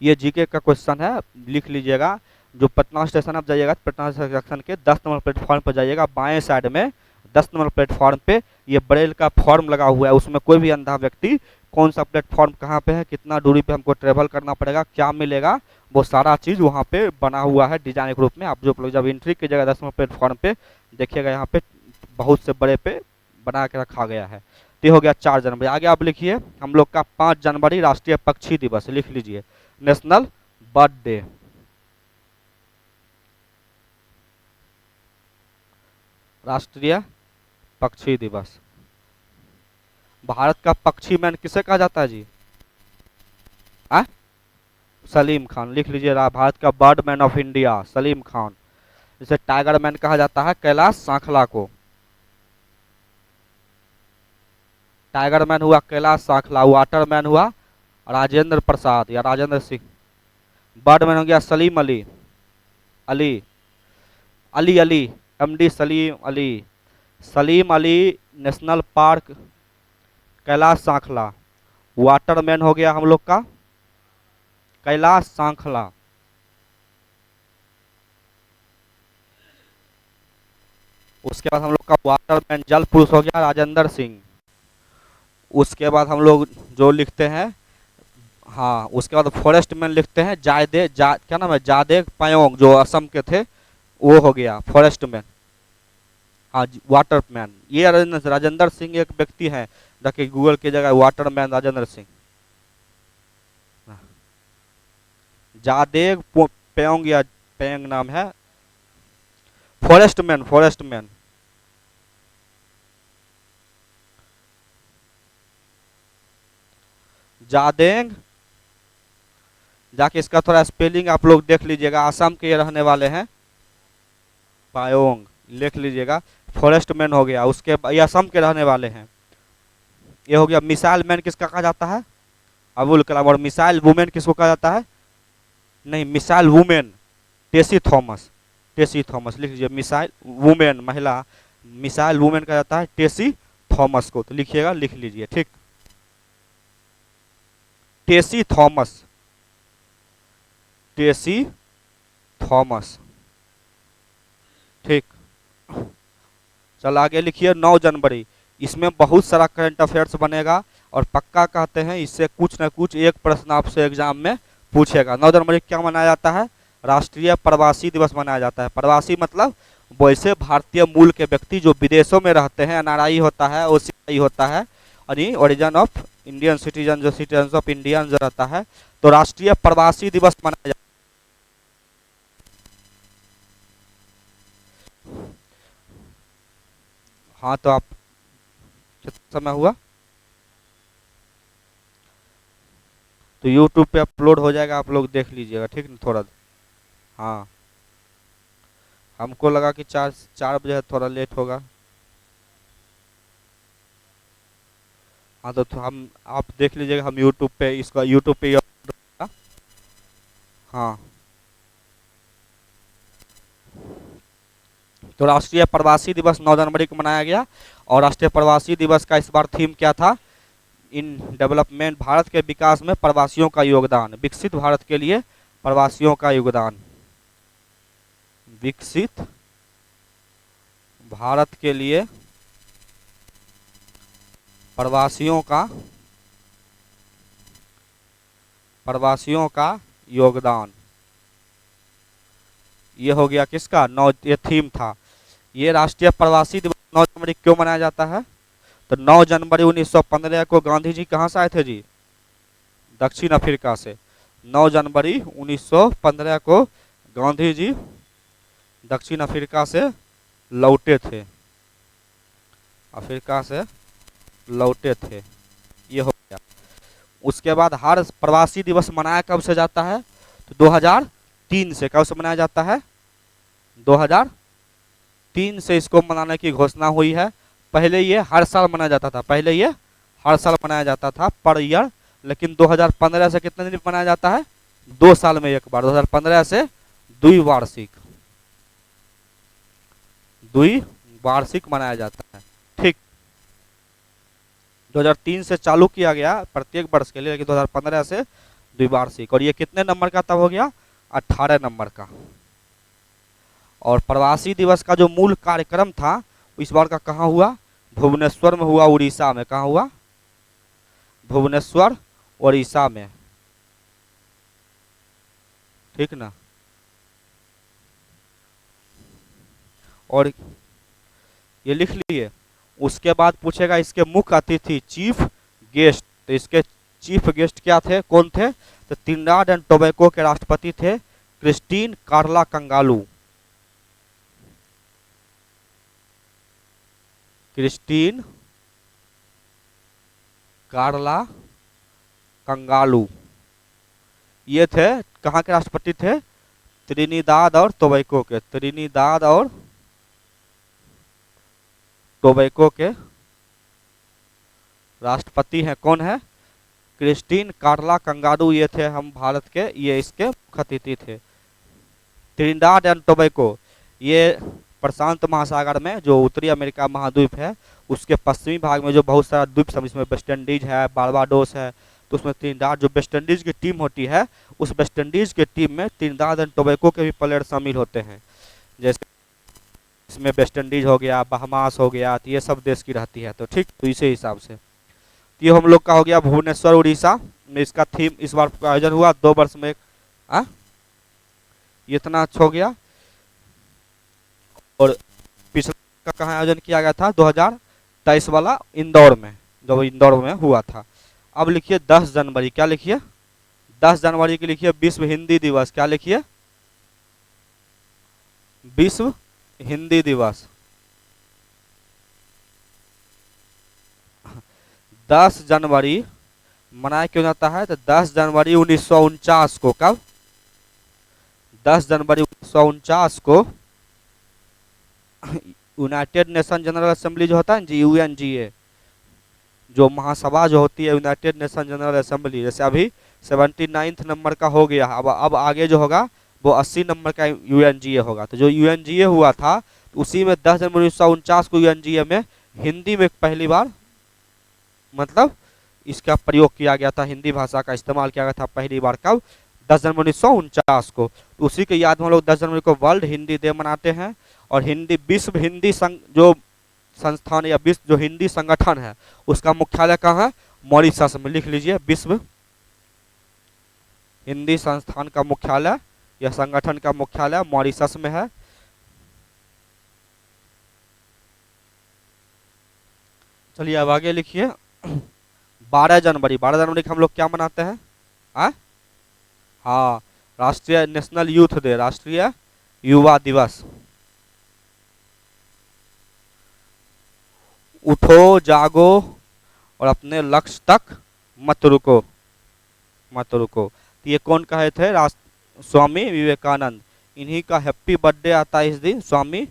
ये जीके का क्वेश्चन है, लिख लीजिएगा। जो पटना स्टेशन आप जाइएगा, पटना जंक्शन के 10 नंबर प्लेटफॉर्म पर जाइएगा, बाएं साइड में 10 नंबर प्लेटफॉर्म पे ये ब्रेल का फॉर्म लगा हुआ है। उसमें कोई भी अंधा व्यक्ति कौन सा प्लेटफॉर्म कहाँ पे है, कितना दूरी पे हमको ट्रेवल करना पड़ेगा, क्या मिलेगा, वो सारा चीज़ वहाँ पे बना हुआ है डिजाइन के रूप में। आप जो लोग जब एंट्री कीजिएगा 10 नंबर प्लेटफॉर्म पे, देखिएगा यहाँ पे बहुत से बड़े पे बना के रखा गया है। तो हो गया 4 जनवरी। आगे आप लिखिए हम लोग का 5 जनवरी राष्ट्रीय पक्षी दिवस, लिख लीजिए, नेशनल बर्ड डे। राष्ट्रीय पक्षी दिवस। भारत का पक्षी मैन किसे कहा जाता है जी? सलीम खान, लिख लीजिए। भारत का bird man of India Salim Khan. जिसे टाइगर मैन कहा जाता है कैलाश सांखला को। टाइगर मैन हुआ कैलाश सांखला, वाटर मैन हुआ राजेंद्र प्रसाद या राजेंद्र सिंह, बर्ड मैन हो गया Salim Ali, Ali Ali Ali MD Salim Ali. Salim Ali national park Kailash Sankhla. Water man हो गया हम लोग का कैलाश सांखला। उसके बाद हम लोग का वाटर मैन जल पुरुष हो गया राजेंद्र सिंह। उसके बाद हम लोग जो लिखते हैं, हाँ, उसके बाद फॉरेस्ट मैन लिखते हैं क्या नाम है, जादेव पायोंग, जो असम के थे, वो हो गया फॉरेस्ट मैन। हाँ, वाटर मैन ये राजेंद्र सिंह एक व्यक्ति है, जाके गूगल की जगह वाटर मैन राजेंद्र सिंह। जादेव पेंग या पेंग नाम है, फॉरेस्ट मैन, फॉरेस्ट मैन। जादेंग, जाके इसका थोड़ा स्पेलिंग आप लोग देख लीजिएगा, आसाम के ये रहने वाले हैं। पायोंग लिख लीजिएगा, फॉरेस्ट मैन हो गया। उसके ये असम के रहने वाले हैं। ये हो गया। मिसाइल मैन किसका कहा जाता है? अबुल कलाम। और मिसाइल वुमेन किसको कहा जाता है? नहीं, मिसाइल वुमेन टेसी थॉमस, टेसी थॉमस लिख लीजिए। मिसाइल वुमेन महिला, मिसाइल वुमेन कहा जाता है टेसी थॉमस को, तो लिखिएगा, लिख लीजिए, ठीक। टेसी थॉमस, टेसी थॉमस, ठीक। चल आगे लिखिए 9 जनवरी। इसमें बहुत सारा करंट अफेयर्स बनेगा और पक्का कहते हैं इससे कुछ ना कुछ एक प्रश्न आपसे एग्जाम में पूछेगा 9 जनवरी को क्या मनाया जाता है? राष्ट्रीय प्रवासी दिवस मनाया जाता है। प्रवासी मतलब वैसे भारतीय मूल के व्यक्ति जो विदेशों में रहते हैं, एनआरआई होता है, ओसीआई होता है, यानी ओरिजिन ऑफ इंडियन सिटीजन, जो सिटीजन ऑफ इंडियन जो रहता है, तो राष्ट्रीय प्रवासी दिवस मनाया जाता है। हाँ तो आप कितना समय हुआ? तो यूट्यूब पे अपलोड हो जाएगा, आप लोग देख लीजिएगा, ठीक ना थोड़ा। हाँ हमको लगा कि 4 बजे थोड़ा लेट होगा। हाँ तो हम आप देख लीजिएगा, हम यूट्यूब पे इसका यूट्यूब पे हाँ तो राष्ट्रीय प्रवासी दिवस 9 जनवरी को मनाया गया। और राष्ट्रीय प्रवासी दिवस का इस बार थीम क्या था? इन डेवलपमेंट, भारत के विकास में प्रवासियों का योगदान, विकसित भारत के लिए प्रवासियों का योगदान, विकसित भारत के लिए प्रवासियों का योगदान। ये हो गया किसका? ये थीम था। ये राष्ट्रीय प्रवासी दिवस 9 जनवरी क्यों मनाया जाता है? तो 9 जनवरी 1915 को गांधी जी कहाँ से आए थे जी? दक्षिण अफ्रीका से। 9 जनवरी 1915 को गांधी जी दक्षिण अफ्रीका से लौटे थे, अफ्रीका से लौटे थे। ये हो गया। उसके बाद हर प्रवासी दिवस मनाया कब से जाता है? तो 2003 से। कब से मनाया जाता है? 2003 से इसको मनाने की घोषणा हुई है। पहले ये हर साल मनाया जाता था, पहले ये हर साल मनाया जाता था पर ईयर, लेकिन 2015 से कितने दिन मनाया जाता है? 2 साल में एक बार। 2015 से द्विवार्षिक मनाया जाता है, ठीक। 2003 से चालू किया गया प्रत्येक वर्ष के लिए, लेकिन 2015 से द्विवार्षिक। और ये कितने नंबर का तब हो गया? 18 नंबर का। और प्रवासी दिवस का जो मूल कार्यक्रम था इस बार का कहाँ हुआ? भुवनेश्वर में हुआ, उड़ीसा में। कहाँ हुआ? भुवनेश्वर, उड़ीसा में, ठीक ना। और ये लिख लिए। उसके बाद पूछेगा इसके मुख्य अतिथि, चीफ गेस्ट। तो इसके चीफ गेस्ट क्या थे, कौन थे? तो त्रिनिदाद एंड टोबैको के राष्ट्रपति थे क्रिस्टीन कार्ला कंगालू। क्रिस्टीन कार्ला कंगालू ये थे, कहाँ के राष्ट्रपति थे? त्रिनिदाद और टोबैको के। त्रिनिदाद और टोबैको के राष्ट्रपति हैं। कौन है? क्रिस्टीन कार्ला कंगालू। ये थे हम भारत के, ये इसके मुख्य अतिथि थे। त्रिनिदाद एंड टोबैको ये प्रशांत महासागर में, जो उत्तरी अमेरिका महाद्वीप है, उसके पश्चिमी भाग में जो बहुत सारा द्वीप सब, इसमें वेस्ट इंडीज है, बारबाडोस है, तो उसमें त्रिनिदाद, जो वेस्ट इंडीज की टीम होती है, उस वेस्ट इंडीज की टीम में त्रिनिदाद एंड टोबैको के भी प्लेयर शामिल होते हैं। जैसे इसमें वेस्ट इंडीज हो गया, बहामास हो गया, तो ये सब देश की रहती है। तो ठीक, तो इसी हिसाब से ये हम लोग का हो गया भुवनेश्वर, उड़ीसा में। इसका थीम इस बार का आयोजन हुआ 2 वर्ष में। इतना अच्छा हो गया। और पिछला का कहाँ आयोजन किया गया था? 2023 वाला इंदौर में, जब इंदौर में हुआ था। अब लिखिए 10 जनवरी। क्या लिखिए? 10 जनवरी के लिखिए विश्व हिंदी दिवस। क्या लिखिए? विश्व हिंदी दिवस। 10 जनवरी मनाया क्यों जाता है? तो 10 जनवरी 1949 को, कब? 10 जनवरी 1949 को यूनाइटेड नेशन जनरल असेंबली जो होता है जी, UNGA, जो महासभा जो होती है यूनाइटेड नेशन जनरल असेंबली, जैसे अभी 79 नंबर का हो गया, अब आगे जो होगा वो 80 नंबर का UNGA होगा। तो जो UNGA हुआ था उसी में 10 जनवरी 1949 को UNGA में हिंदी में पहली बार, मतलब इसका प्रयोग किया गया था, हिंदी भाषा का इस्तेमाल किया गया था पहली बार। कब? 10 जनवरी 1949 को। तो उसी के याद में हम लोग 10 जनवरी को वर्ल्ड हिंदी डे मनाते हैं। और हिंदी, विश्व हिंदी जो संस्थान या विश्व जो हिंदी संगठन है उसका मुख्यालय कहाँ है? मॉरिशस में। लिख लीजिए, विश्व हिंदी संस्थान का मुख्यालय या संगठन का मुख्यालय मॉरिशस में है। चलिए अब आगे लिखिए। 12 जनवरी, 12 जनवरी को हम लोग क्या मनाते हैं? हाँ, राष्ट्रीय नेशनल यूथ डे, राष्ट्रीय युवा दिवस। उठो जागो और अपने लक्ष्य तक मत रुको, मत रुको। तो ये कौन कहे थे? स्वामी विवेकानंद। इन्हीं का हैप्पी बर्थडे आता है इस दिन, स्वामी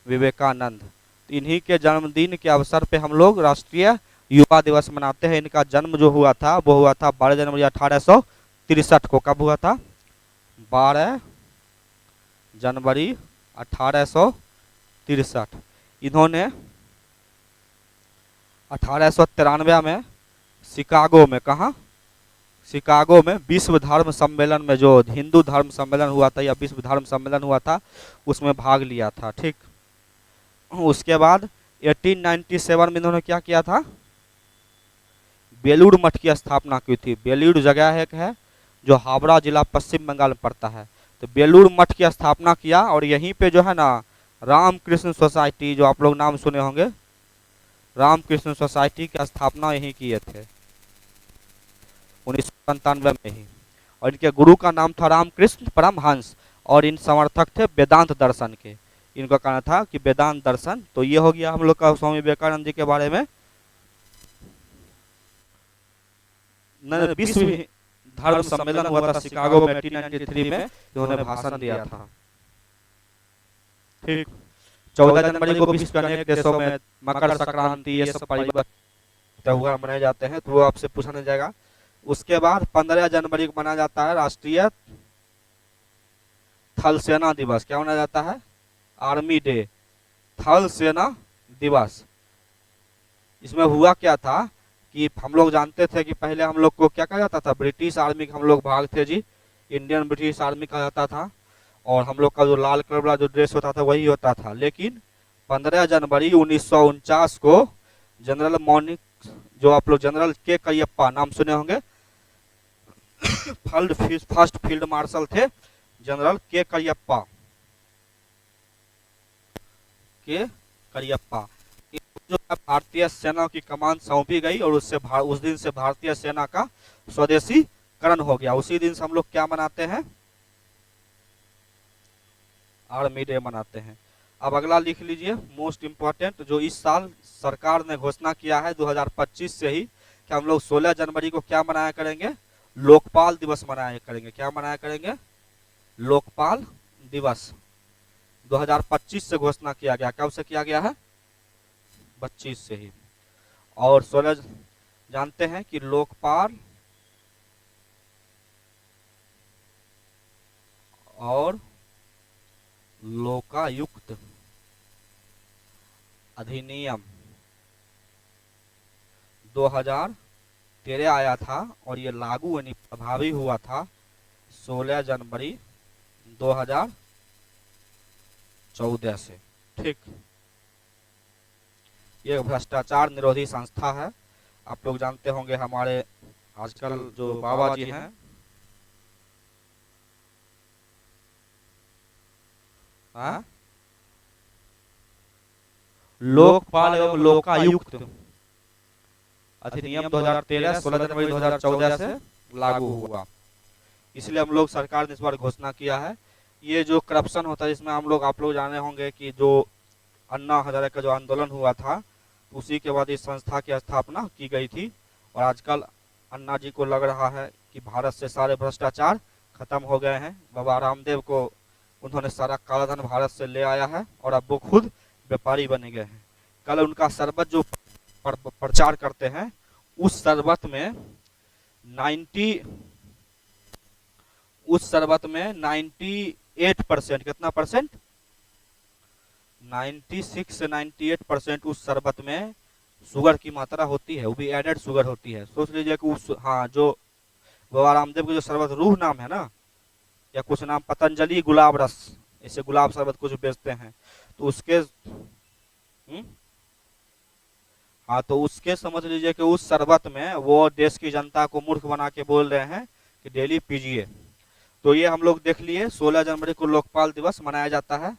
विवेकानंद। तो इन्हीं के जन्मदिन के अवसर पे हम लोग राष्ट्रीय युवा दिवस मनाते हैं। इनका जन्म जो हुआ था वो हुआ था 12 जनवरी 1863 को। कब हुआ था? 12 जनवरी 1863। इन्होंने 1893 में शिकागो में, कहाँ? शिकागो में विश्व धर्म सम्मेलन में, जो हिंदू धर्म सम्मेलन हुआ था या विश्व धर्म सम्मेलन हुआ था, उसमें भाग लिया था। ठीक। उसके बाद 1897 में इन्होंने क्या किया था? बेलूर मठ की स्थापना की थी। बेलूर जगह एक है जो हावड़ा जिला पश्चिम बंगाल में पड़ता है। तो बेलूर मठ की स्थापना किया और यहीं पे जो है ना रामकृष्ण सोसाइटी, जो आप लोग नाम सुने होंगे, रामकृष्ण सोसाइटी की स्थापना यहीं किए थे 1997 में ही। और इनके गुरु का नाम था रामकृष्ण परमहंस और इन समर्थक थे वेदांत दर्शन के। इनका कहना था कि वेदांत दर्शन। तो ये हो गया हम लोग का स्वामी विवेकानंद जी के बारे में। विश्व धर्म सम्मेलन हुआ था शिकागो में 1893 में, इन्होंने भाषण दिया था। ठीक। 14 जनवरी को विश्व के अनेक देशों में मकर संक्रांति ये सब त्योहार मनाए जाते हैं, तो वो आपसे पूछा नहीं जाएगा। उसके बाद 15 जनवरी को मनाया जाता है राष्ट्रीय थल सेना दिवस। क्या मनाया जाता है? आर्मी डे, थल सेना दिवस। इसमें हुआ क्या था कि हम लोग जानते थे कि पहले हम लोग को क्या कहा जाता था? ब्रिटिश आर्मी के हम लोग भाग थे जी, इंडियन ब्रिटिश आर्मी कहा जाता था। और हम लोग का जो लाल कलर वाला जो ड्रेस होता था वही होता था। लेकिन 15 जनवरी 1949 को जनरल मॉनिक, जो आप लोग जनरल के करियप्पा नाम सुने होंगे, फर्स्ट फील्ड मार्शल थे जनरल के करियप्पा, के करियप्पा। जो भारतीय सेना की कमान सौंपी गई और उससे उस दिन से भारतीय सेना का स्वदेशीकरण हो गया। उसी दिन से हम लोग क्या मनाते हैं? आर्मी डे मनाते हैं। अब अगला लिख लीजिए, मोस्ट इम्पोर्टेंट, जो इस साल सरकार ने घोषणा किया है 2025 से ही कि हम लोग 16 जनवरी को क्या मनाया करेंगे? लोकपाल दिवस मनाया करेंगे। क्या मनाया करेंगे? लोकपाल दिवस 2025 से घोषणा किया गया। कब से किया गया है? 25 से ही। और 16 जानते हैं कि लोकपाल और लोकायुक्त अधिनियम 2013 आया था और ये लागू यानी प्रभावी हुआ था 16 जनवरी 2014 से। ठीक। ये भ्रष्टाचार निरोधी संस्था है। आप लोग जानते होंगे हमारे आजकल जो बाबा जी हैं, लोकपाल एवं लोकायुक्त अधिनियम 2013 16 जनवरी 2014 से लागू हुआ। इसलिए हम लोग सरकार ने इस बार घोषणा किया है। ये जो करप्शन होता है इसमें हम लोग, आप लोग जाने होंगे कि जो अन्ना हजारे का जो आंदोलन हुआ था उसी के बाद इस संस्था की स्थापना की गई थी। और आजकल अन्ना जी को लग रहा है कि भारत से सारे भ्रष्टाचार खत्म हो गए हैं। बाबा रामदेव को उन्होंने सारा कालाधन भारत से ले आया है और अब वो खुद व्यापारी बने गए हैं। कल उनका शरबत जो प्रचार करते हैं उस शरबत में 98% कितना परसेंट? 96 से 98% उस शरबत में शुगर की मात्रा होती है, वो भी एडेड शुगर होती है। सोच लीजिए कि उस, हाँ, जो बाबा रामदेव के जो शरबत रूह नाम है ना, या कुछ नाम पतंजलि गुलाब रस, ऐसे गुलाब शरबत कुछ बेचते हैं, तो उसके हाँ, तो उसके समझ लीजिए कि उस शरबत में वो देश की जनता को मूर्ख बना के बोल रहे हैं कि डेली पीजिए। तो ये हम लोग देख लिए 16 जनवरी को लोकपाल दिवस मनाया जाता है।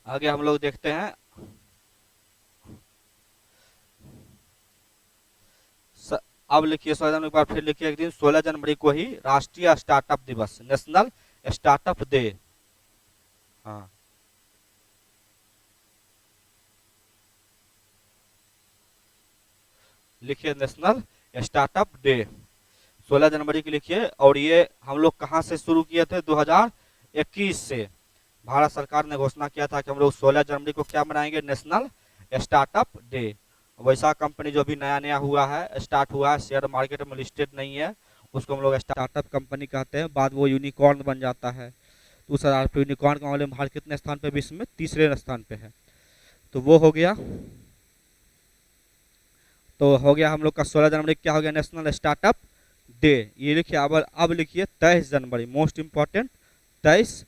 आगे हम लोग देखते हैं अब लिखिए 16 जनवरी, एक बार फिर लिखिए एक दिन 16 जनवरी को ही राष्ट्रीय स्टार्टअप दिवस, नेशनल स्टार्टअप डे। हाँ, लिखिए नेशनल स्टार्टअप डे 16 जनवरी की लिखिए। और ये हम लोग कहाँ से शुरू किए थे? 2021 से भारत सरकार ने घोषणा किया था कि हम लोग 16 जनवरी को क्या मनाएंगे? National startup day. वैसा कंपनी जो भी नया नया हुआ है, स्टार्ट हुआ है, शेयर मार्केट में लिस्टेड नहीं है, उसको हम लोग स्टार्टअप कंपनी कहते हैं। बाद वो यूनिकॉर्न बन जाता है। तो उस आधार पर यूनिकॉर्न का मामले में भारत कितने स्थान पे विश्व में? तीसरे स्थान पे है। तो वो हो गया। तो हो गया हम लोग का 16 जनवरी क्या हो गया? National startup day. ये लिखिए। अब लिखिए 23 जनवरी, मोस्ट इंपॉर्टेंट 23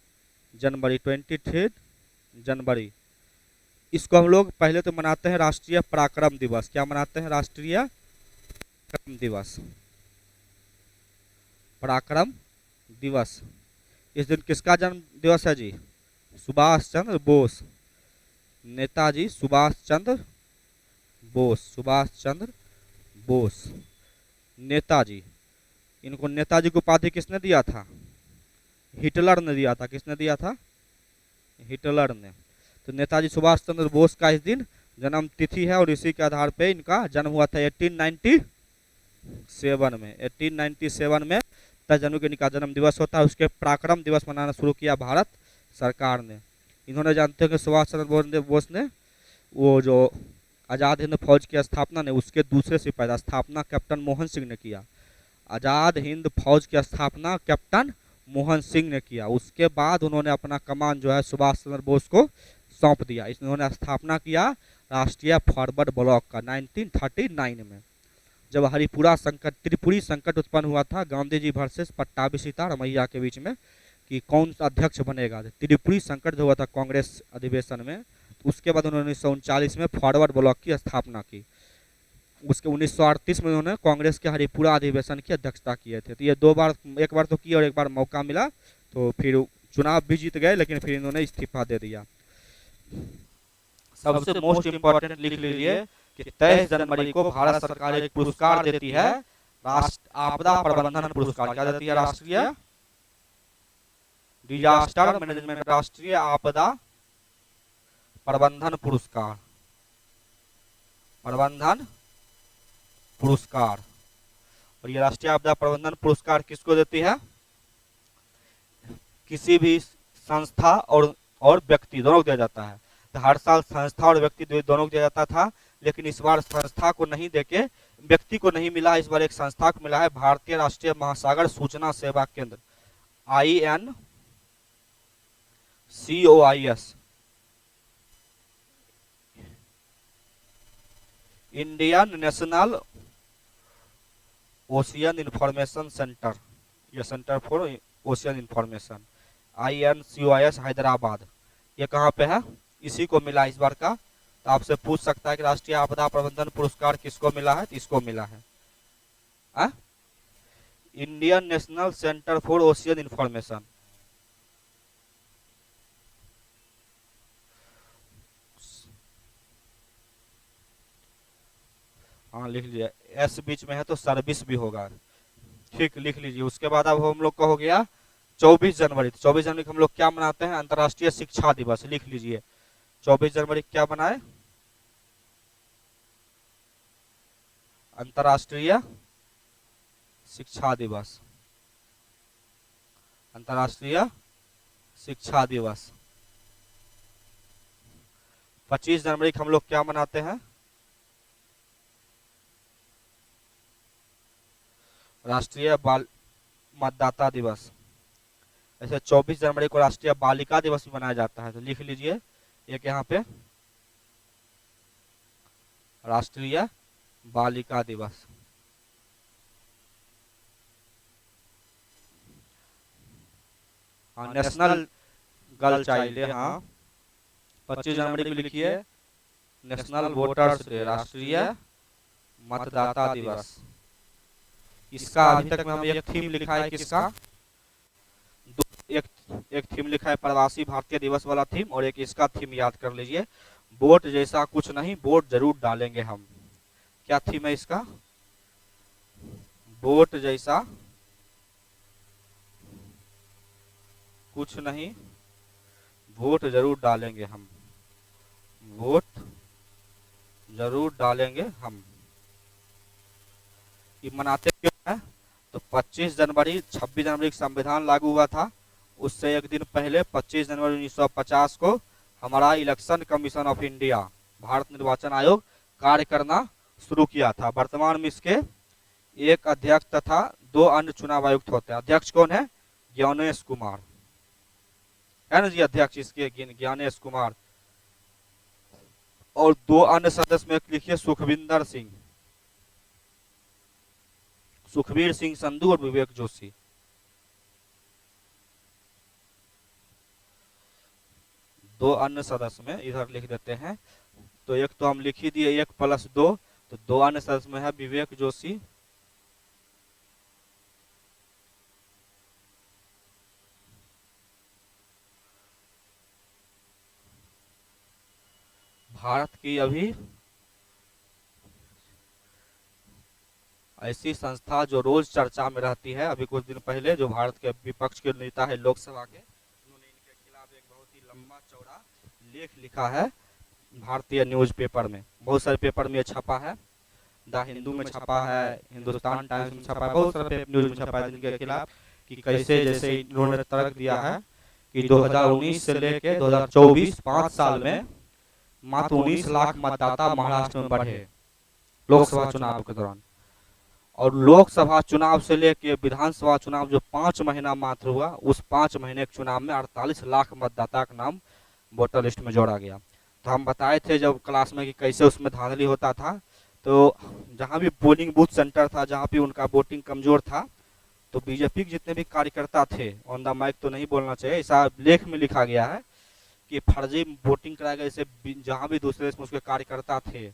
जनवरी, 23 जनवरी। इसको हम लोग पहले तो मनाते हैं राष्ट्रीय पराक्रम दिवस। क्या मनाते हैं? राष्ट्रीय पराक्रम दिवस, पराक्रम दिवस। इस दिन किसका जन्म दिवस है जी? सुभाष चंद्र बोस, नेताजी सुभाष चंद्र बोस, सुभाष चंद्र बोस, नेताजी। इनको नेताजी को उपाधि किसने दिया था? हिटलर ने दिया था। किसने दिया था? हिटलर ने। तो नेताजी सुभाष चंद्र बोस का इस दिन जन्म तिथि है और इसी के आधार पे इनका जन्म हुआ था 1897 में। 1897 में 10 जनवरी को इनका जन्म दिवस होता है। उसके पराक्रम दिवस मनाना शुरू किया भारत सरकार ने। इन्होंने, जानते हैं कि सुभाष चंद्र बोस ने वो जो आज़ाद हिंद फौज की स्थापना ने उसके दूसरे सिपाही था, स्थापना कैप्टन मोहन सिंह ने किया। आज़ाद हिंद फौज की स्थापना कैप्टन मोहन सिंह ने किया। उसके बाद उन्होंने अपना कमान जो है सुभाष चंद्र बोस को सौंप दिया। इन्होंने स्थापना किया राष्ट्रीय फॉरवर्ड ब्लॉक का 1939 में, जब हरिपुरा संकट, त्रिपुरी संकट उत्पन्न हुआ था गांधी जी वर्सेस पट्टाभी सीतारमैया के बीच में कि कौन सा अध्यक्ष बनेगा। त्रिपुरी संकट जो हुआ था कांग्रेस अधिवेशन में, तो उसके बाद उन्होंने 1939 में फॉरवर्ड ब्लॉक की स्थापना की। उसके 1938 में उन्होंने कांग्रेस के हरिपुरा अधिवेशन की अध्यक्षता किए थे। तो ये दो बार, एक बार तो किया और एक बार मौका मिला, तो फिर चुनाव भी जीत गए, लेकिन फिर इन्होंने इस्तीफा दे दिया। सबसे मोस्ट इंपॉर्टेंट लिख लीजिए कि 23 जनवरी को भारत सरकार एक पुरस्कार देती है, राष्ट्र आपदा प्रबंधन पुरस्कार। क्या देती है? राष्ट्रीय डिजास्टर मैनेजमेंट, राष्ट्रीय आपदा प्रबंधन पुरस्कार, प्रबंधन पुरस्कार। और ये राष्ट्रीय आपदा प्रबंधन पुरस्कार किसको देती है? किसी भी संस्था और व्यक्ति दोनों को दिया जाता है। तो हर साल संस्था और व्यक्ति दोनों को दिया जाता था, लेकिन इस बार संस्था को नहीं देके व्यक्ति को नहीं मिला। इस बार एक संस्था को मिला है, भारतीय राष्ट्रीय महासागर सूचना सेवा केंद्र, INCOIS, Indian National Ocean Information Centre, ये centre for ocean information, INCOIS Hyderabad. ये कहाँ पे है? इसी को मिला इस बार का। तो आपसे पूछ सकता है कि राष्ट्रीय आपदा प्रबंधन पुरस्कार किसको मिला है? तो इसको मिला है Indian national centre for ocean information. हाँ, लिख लीजिए। एस बीच में है तो सर्विस भी होगा। ठीक, लिख लीजिए। उसके बाद अब हम लोग का हो गया 24 जनवरी। 24 जनवरी को हम लोग क्या मनाते हैं? अंतर्राष्ट्रीय शिक्षा दिवस। लिख लीजिए 24 जनवरी क्या बनाए? अंतर्राष्ट्रीय शिक्षा दिवस, अंतर्राष्ट्रीय शिक्षा दिवस। 25 जनवरी को हम लोग क्या मनाते हैं? राष्ट्रीय बाल मतदाता दिवस। ऐसे 24 जनवरी को राष्ट्रीय बालिका दिवस भी मनाया जाता है। तो लिख लीजिए एक यहाँ पे राष्ट्रीय बालिका दिवस। हाँ, नेशनल गर्ल चाइल्ड डे। हाँ, 25 जनवरी को लिखिए नेशनल वोटर्स डे, राष्ट्रीय मतदाता दिवस। इसका अभी तक में हम एक थीम लिखा है किसका, एक एक थीम लिखा है प्रवासी भारतीय दिवस वाला थीम, और एक इसका थीम याद कर लीजिए, वोट जैसा कुछ नहीं वोट जरूर डालेंगे हम। क्या थीम है इसका, वोट जैसा कुछ नहीं वोट जरूर डालेंगे हम, वोट जरूर डालेंगे हम। ये मनाते क्यों है, तो 25 जनवरी 26 जनवरी का संविधान लागू हुआ था, उससे एक दिन पहले 25 जनवरी 1950 को हमारा election commission of India, Bharat निर्वाचन आयोग कार्य करना शुरू किया था। वर्तमान में इसके एक अध्यक्ष तथा 2 अन्य चुनाव आयुक्त होते हैं। अध्यक्ष कौन है, ज्ञानेश कुमार है ना जी, अध्यक्ष इसके ज्ञानेश कुमार, और 2 अन्य सदस्य में लिखिए सुखविंदर सिंह, सुखबीर सिंह संधू और विवेक जोशी। दो अन्य सदस्य में इधर लिख देते हैं, तो एक तो हम लिख ही दिए 1+2, तो 2 अन्य सदस्य में है विवेक जोशी, भारत की अभी ऐसी संस्था जो रोज चर्चा में रहती है, अभी कुछ दिन पहले जो भारत के विपक्ष के नेता है लोकसभा के, उन्होंने इनके खिलाफ एक बहुत ही लंबा चौड़ा लेख लिखा है भारतीय न्यूज़पेपर में, बहुत सारे पेपर में छपा है, द हिंदू में छपा है, हिंदुस्तान टाइम्स में छपा है, बहुत सारे न्यूज में छपा है इनके खिलाफ कि कैसे जैसे इन्होंने तर्क दिया है कि 2019 से लेके 2024 5 साल में मात्र 19 लाख मतदाता महाराष्ट्र में बढ़े लोकसभा चुनाव के दौरान, और लोकसभा चुनाव से लेके विधानसभा चुनाव जो 5 महीना मात्र हुआ, उस 5 महीने के चुनाव में 48 लाख मतदाता का नाम वोटर लिस्ट में जोड़ा गया। तो हम बताए थे जब क्लास में कि कैसे उसमें धांधली होता था, तो जहाँ भी पोलिंग बूथ सेंटर था जहाँ भी उनका वोटिंग कमजोर था, तो बीजेपी के जितने भी कार्यकर्ता थे, ऑन द माइक तो नहीं बोलना चाहिए, ऐसा लेख में लिखा गया है कि फर्जी वोटिंग कराया गया, जैसे जहाँ भी दूसरे देश में उसके कार्यकर्ता थे,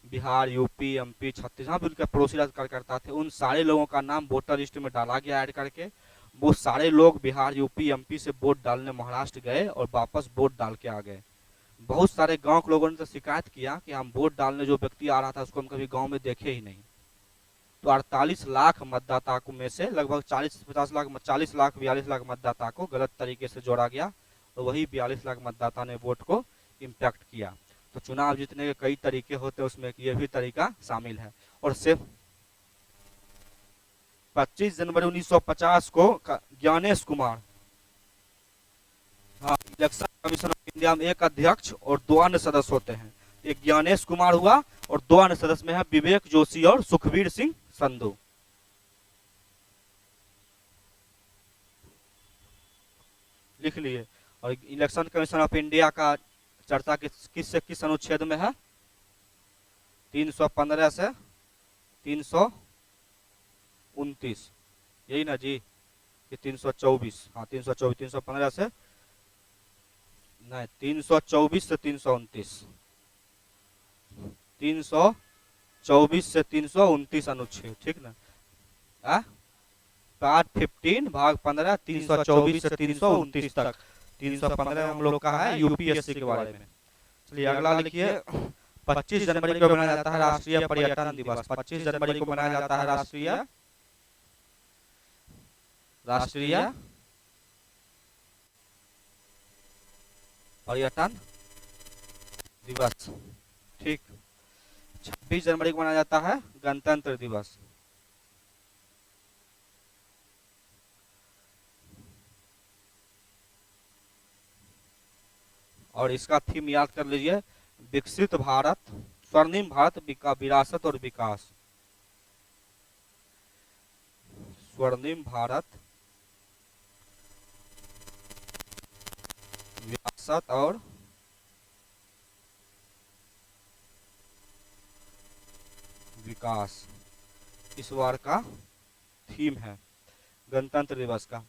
बिहार, यूपी, एमपी, छत्तीसगढ़, जहाँ भी उनके पड़ोसी राज्य कार्यकर्ता थे, उन सारे लोगों का नाम वोटर लिस्ट में डाला गया ऐड करके। वो सारे लोग बिहार, यूपी, एमपी से वोट डालने महाराष्ट्र गए और वापस वोट डाल के आ गए। बहुत सारे गांव के लोगों ने तो शिकायत किया कि हम वोट डालने जो व्यक्ति आ रहा था उसको हम कभी गांव में देखे ही नहीं। तो 48 लाख मतदाता को में से लगभग 40-50 लाख 40 लाख 42 लाख मतदाता को गलत तरीके से जोड़ा गया, और वही 42 लाख मतदाता ने वोट को इम्पैक्ट किया। तो चुनाव जीतने के कई तरीके होते हैं, उसमें ये भी तरीका शामिल है। और सिर्फ 25 जनवरी 1950 को ज्ञानेश कुमार, हाँ, इलेक्शन कमीशन ऑफ इंडिया में एक अध्यक्ष और 2 अन्य सदस्य होते हैं। एक ज्ञानेश कुमार हुआ और 2 अन्य सदस्य में है विवेक जोशी और सुखबीर सिंह संधू। लिख लिए। और इलेक्शन कमीशन ऑफ इंडिया का चर्चा किस से किस अनुच्छेद में है, 315 से 329, यही ना जी, ये 324, हाँ 324, 315 से नहीं 324 से 329, 324 से 329 अनुच्छेद, ठीक ना, पार्ट 15 भाग 15 324 से 329 तक। 315 हम लोग का है यूपीएससी के बारे में। चलिए अगला लिखिए, 25 जनवरी को मनाया जाता है राष्ट्रीय पर्यटन दिवस। 25 जनवरी को मनाया जाता है राष्ट्रीय पर्यटन दिवस, ठीक। 26 जनवरी को मनाया जाता है गणतंत्र दिवस। और इसका थीम याद कर लीजिए, विकसित भारत, स्वर्णिम भारत, विरासत और विकास। स्वर्णिम भारत, विरासत और विकास इस बार का थीम है गणतंत्र दिवस का।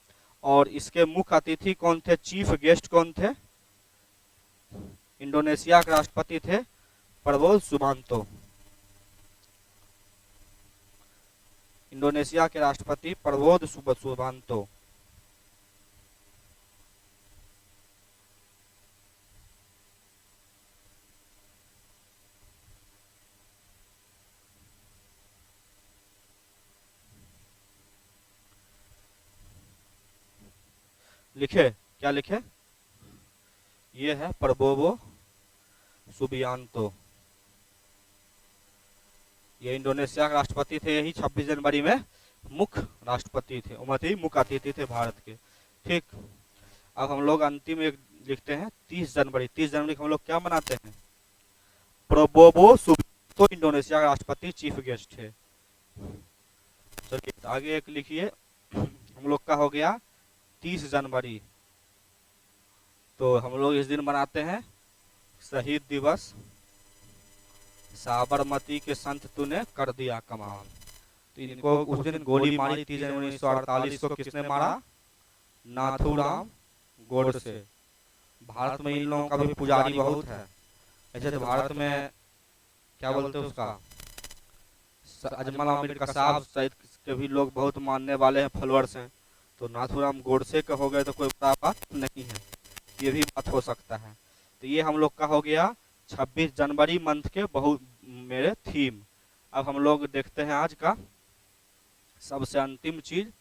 और इसके मुख्य अतिथि कौन थे, चीफ गेस्ट कौन थे, इंडोनेशिया के राष्ट्रपति थे प्रबोध सुबिanto। इंडोनेशिया के राष्ट्रपति प्रबोध सुबियांतो। लिखे, क्या लिखे? ये है प्रबोवो सुबियांतो। ये इंडोनेशिया के राष्ट्रपति थे, यही 26 जनवरी में मुख्य राष्ट्रपति थे, मुख्य अतिथि थे भारत के। ठीक, अब हम लोग अंतिम एक लिखते हैं 30 जनवरी। 30 जनवरी को हम लोग क्या मनाते हैं? प्रबोवो सुबियांतो इंडोनेशिया के राष्ट्रपति चीफ गेस्ट थे। चलिए आगे एक लिखिए, हम लोग का हो गया 30 जनवरी। तो हम लोग इस दिन मनाते हैं शहीद दिवस। साबरमती के संत तूने कर दिया कमाल। तो इनको उस दिन गोली मारी 30 जनवरी 1948 को किसने मारा? नाथूराम गोडसे। भारत में इन लोगों का भी पुजारी बहुत है। ऐसे तो भारत में क्या बोलते हैं उसका, अजमल अमीर कसाब सहित के भी लोग बहुत मानने वाले हैं, फॉलोअर्स हैं। तो नाथूराम गोडसे का हो गए तो कोई बड़ा बात नहीं है, ये भी बात हो सकता है। तो ये हम लोग का हो गया 26 जनवरी मंथ के बहुत मेरे थीम। अब हम लोग देखते हैं आज का सबसे अंतिम चीज,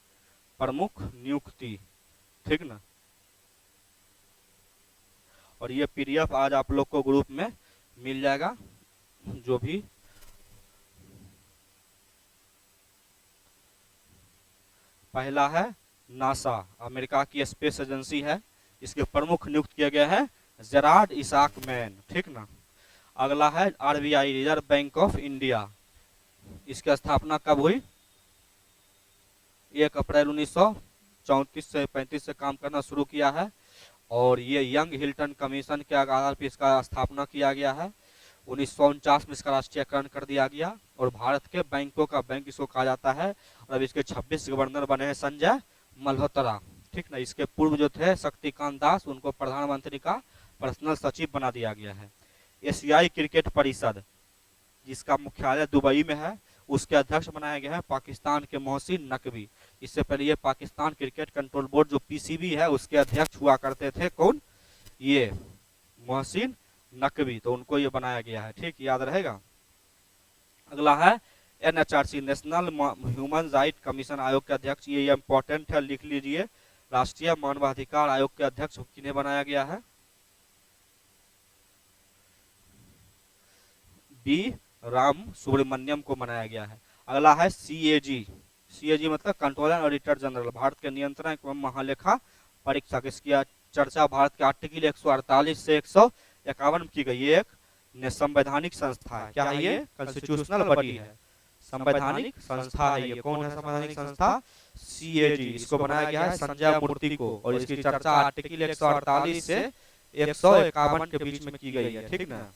प्रमुख नियुक्ति। ठीक ना? और ये पीडीएफ आज आप लोग को ग्रुप में मिल जाएगा। जो भी पहला है नासा, अमेरिका की स्पेस एजेंसी है, इसके प्रमुख नियुक्त किया गया है जेरार्ड इसाक मैन। ठीक ना? अगला है RBI, reserve bank of India, इसकी स्थापना कब हुई? 1 अप्रैल 1934 से 35 से काम करना शुरू किया है। और ये यंग हिल्टन कमीशन के आधार पर इसका स्थापना किया गया है। 1949 में इसका राष्ट्रीयकरण कर दिया गया और भारत के बैंकों का बैंक इसको कहा जाता है। और अब इसके 26 गवर्नर बने हैं संजय मल्होत्रा। ठीक ना? इसके पूर्व जो थे शक्तिकांत दास, उनको प्रधानमंत्री का पर्सनल सचिव बना दिया गया है। एशियाई क्रिकेट परिषद, जिसका मुख्यालय दुबई में है, उसके अध्यक्ष बनाए गए हैं पाकिस्तान के मोहसिन नकवी। इससे पहले ये पाकिस्तान क्रिकेट कंट्रोल बोर्ड जो पीसीबी है उसके अध्यक्ष हुआ करते थे। कौन? ये मोहसिन नकवी। तो उनको ये बनाया गया है। ठीक, याद रहेगा। अगला है NHRC, national human right commission आयोग के अध्यक्ष। ये इंपॉर्टेंट है, लिख लीजिए। राष्ट्रीय मानवाधिकार आयोग के अध्यक्ष किन्हें बनाया गया है? बी राम सुब्रमण्यम को बनाया गया है। अगला है सीएजी। सीएजी मतलब कंट्रोलर ऑडिटर जनरल, भारत के नियंत्रण एवं महालेखा परीक्षक। इसकी चर्चा भारत के आर्टिकल 148 से 151 में की गई। ये एक संवैधानिक संस्था है। क्या है ये? कॉन्स्टिट्यूशनल बॉडी है, संवैधानिक संस्था है। ये कौन है संवैधानिक संस्था? सीएजी। इसको बनाया गया है संजय मूर्ति को और इसकी चर्चा आर्टिकल 148 से 151 के बीच में की गई है। ठीक ना?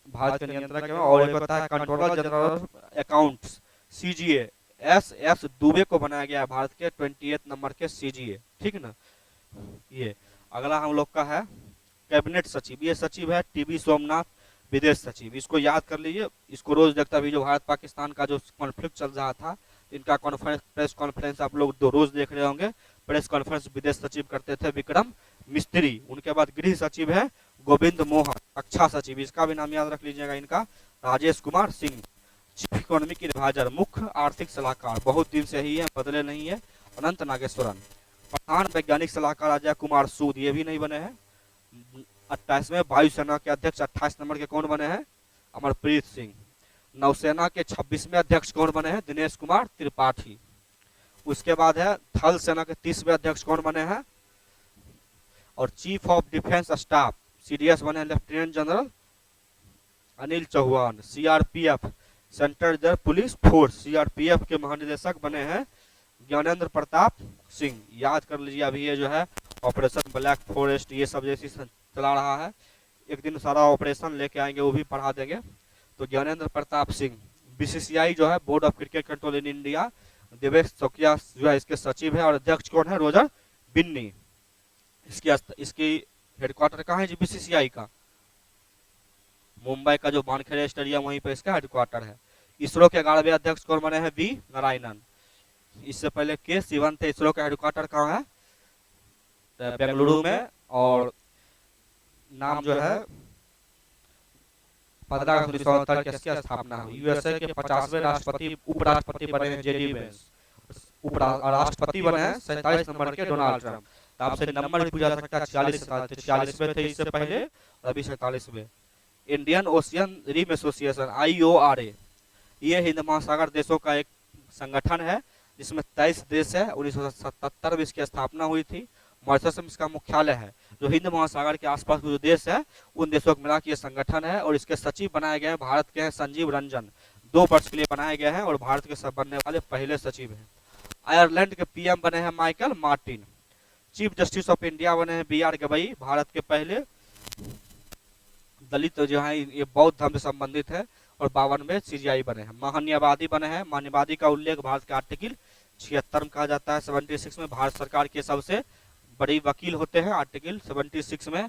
भारत के नियंत्रक में। और एक होता है controller general of accounts, CGA. S Dubey को बनाया गया है भारत के 28 नंबर के सीजीए। ठीक ना? ये अगला हम लोग का है कैबिनेट सचिव। ये सचिव है टीबी सोमनाथ, विदेश सचिव। इसको याद कर लीजिए, इसको रोज देखता भी। जो भारत पाकिस्तान का जो कॉन्फ्लिक्ट चल रहा था, इनका कॉन्फ्रेंस, प्रेस कॉन्फ्रेंस आप लोग रोज देख रहे होंगे। प्रेस कॉन्फ्रेंस विदेश सचिव करते थे विक्रम मिस्त्री। उनके बाद गृह सचिव है गोविंद मोहन। रक्षा सचिव, इसका भी नाम याद रख लीजिएगा, इनका Rajesh Kumar Singh. Chief economic adviser, मुख्य आर्थिक सलाहकार, बहुत दिन से ही है, बदले नहीं है, अनंत नागेश्वरन। प्रधान वैज्ञानिक सलाहकार अजय कुमार सूद, ये भी नहीं बने हैं। 28वें वायुसेना के अध्यक्ष 28 नंबर के कौन बने हैं? अमरप्रीत सिंह। नौसेना के 26वें अध्यक्ष कौन बने हैं? दिनेश कुमार त्रिपाठी। उसके बाद है थल सेना के 30वें अध्यक्ष कौन बने हैं? और chief of defence staff CDS बने lieutenant general Anil Chauhan. CRPF central reserve police force, CRPF के महानिदेशक बने हैं ज्ञानेंद्र प्रताप सिंह। याद कर लीजिए, अभी ये जो है ऑपरेशन ब्लैक फॉरेस्ट ये सब जैसी चला रहा है, एक दिन सारा ऑपरेशन लेके आएंगे, वो भी पढ़ा देंगे। तो ज्ञानेंद्र प्रताप सिंह। बीसीसीआई जो है board of cricket control in India, Devesh Chaukiya जो है इसके सचिव है और अध्यक्ष कौन है? रोजर बिन्नी। इसकी हेडक्वार्टर कहाँ है जी बीसीसीआई का? मुंबई का जो वानखेड़े स्टेडियम, वहीं पे इसका हेडक्वार्टर है। इसरो के 11वें अध्यक्ष कौन बने हैं? वी नारायणन। इससे पहले के सिवन थे। इसरो का हेडक्वार्टर कहाँ है? तो बेंगलुरु में। और नाम जो है 15 अगस्त 1969 की इसकी स्थापना हुई। यूएसए के 50वें राष्ट्रपति उपराष्ट्रपति बने हैं जेडी वेंस। राष्ट्रपति बने हैं 47 नंबर के डोनाल्ड ट्रंप। तो आपसे नंबर भी पूछा जा सकता है, 46वें थे इससे पहले और अभी 47वें। Indian Ocean Rim Association IORA, ये हिंद महासागर देशों का एक संगठन है जिसमें 23 देश है। 1977 में इसकी स्थापना हुई थी। मॉरिशस में इसका मुख्यालय है। जो हिंद महासागर के आसपास के जो देश है उन देशों को मिला के ये संगठन है। और इसके सचिव बनाए गए हैं भारत के हैं संजीव रंजन। 2 वर्ष के लिए बनाए गए हैं और भारत के सब बनने वाले पहले सचिव हैं। आयरलैंड के PM बने हैं Michael Martin. Chief justice of India बने हैं BR गवई, भारत के पहले दलित जो है ये बौद्ध धर्म से संबंधित है। और 52वें CGI बने हैं। महान्यायवादी बने हैं। महान्यायवादी का उल्लेख भारत के आर्टिकल 76 में कहा जाता है। 76 में भारत सरकार के सबसे बड़ी वकील होते हैं। आर्टिकल 76 में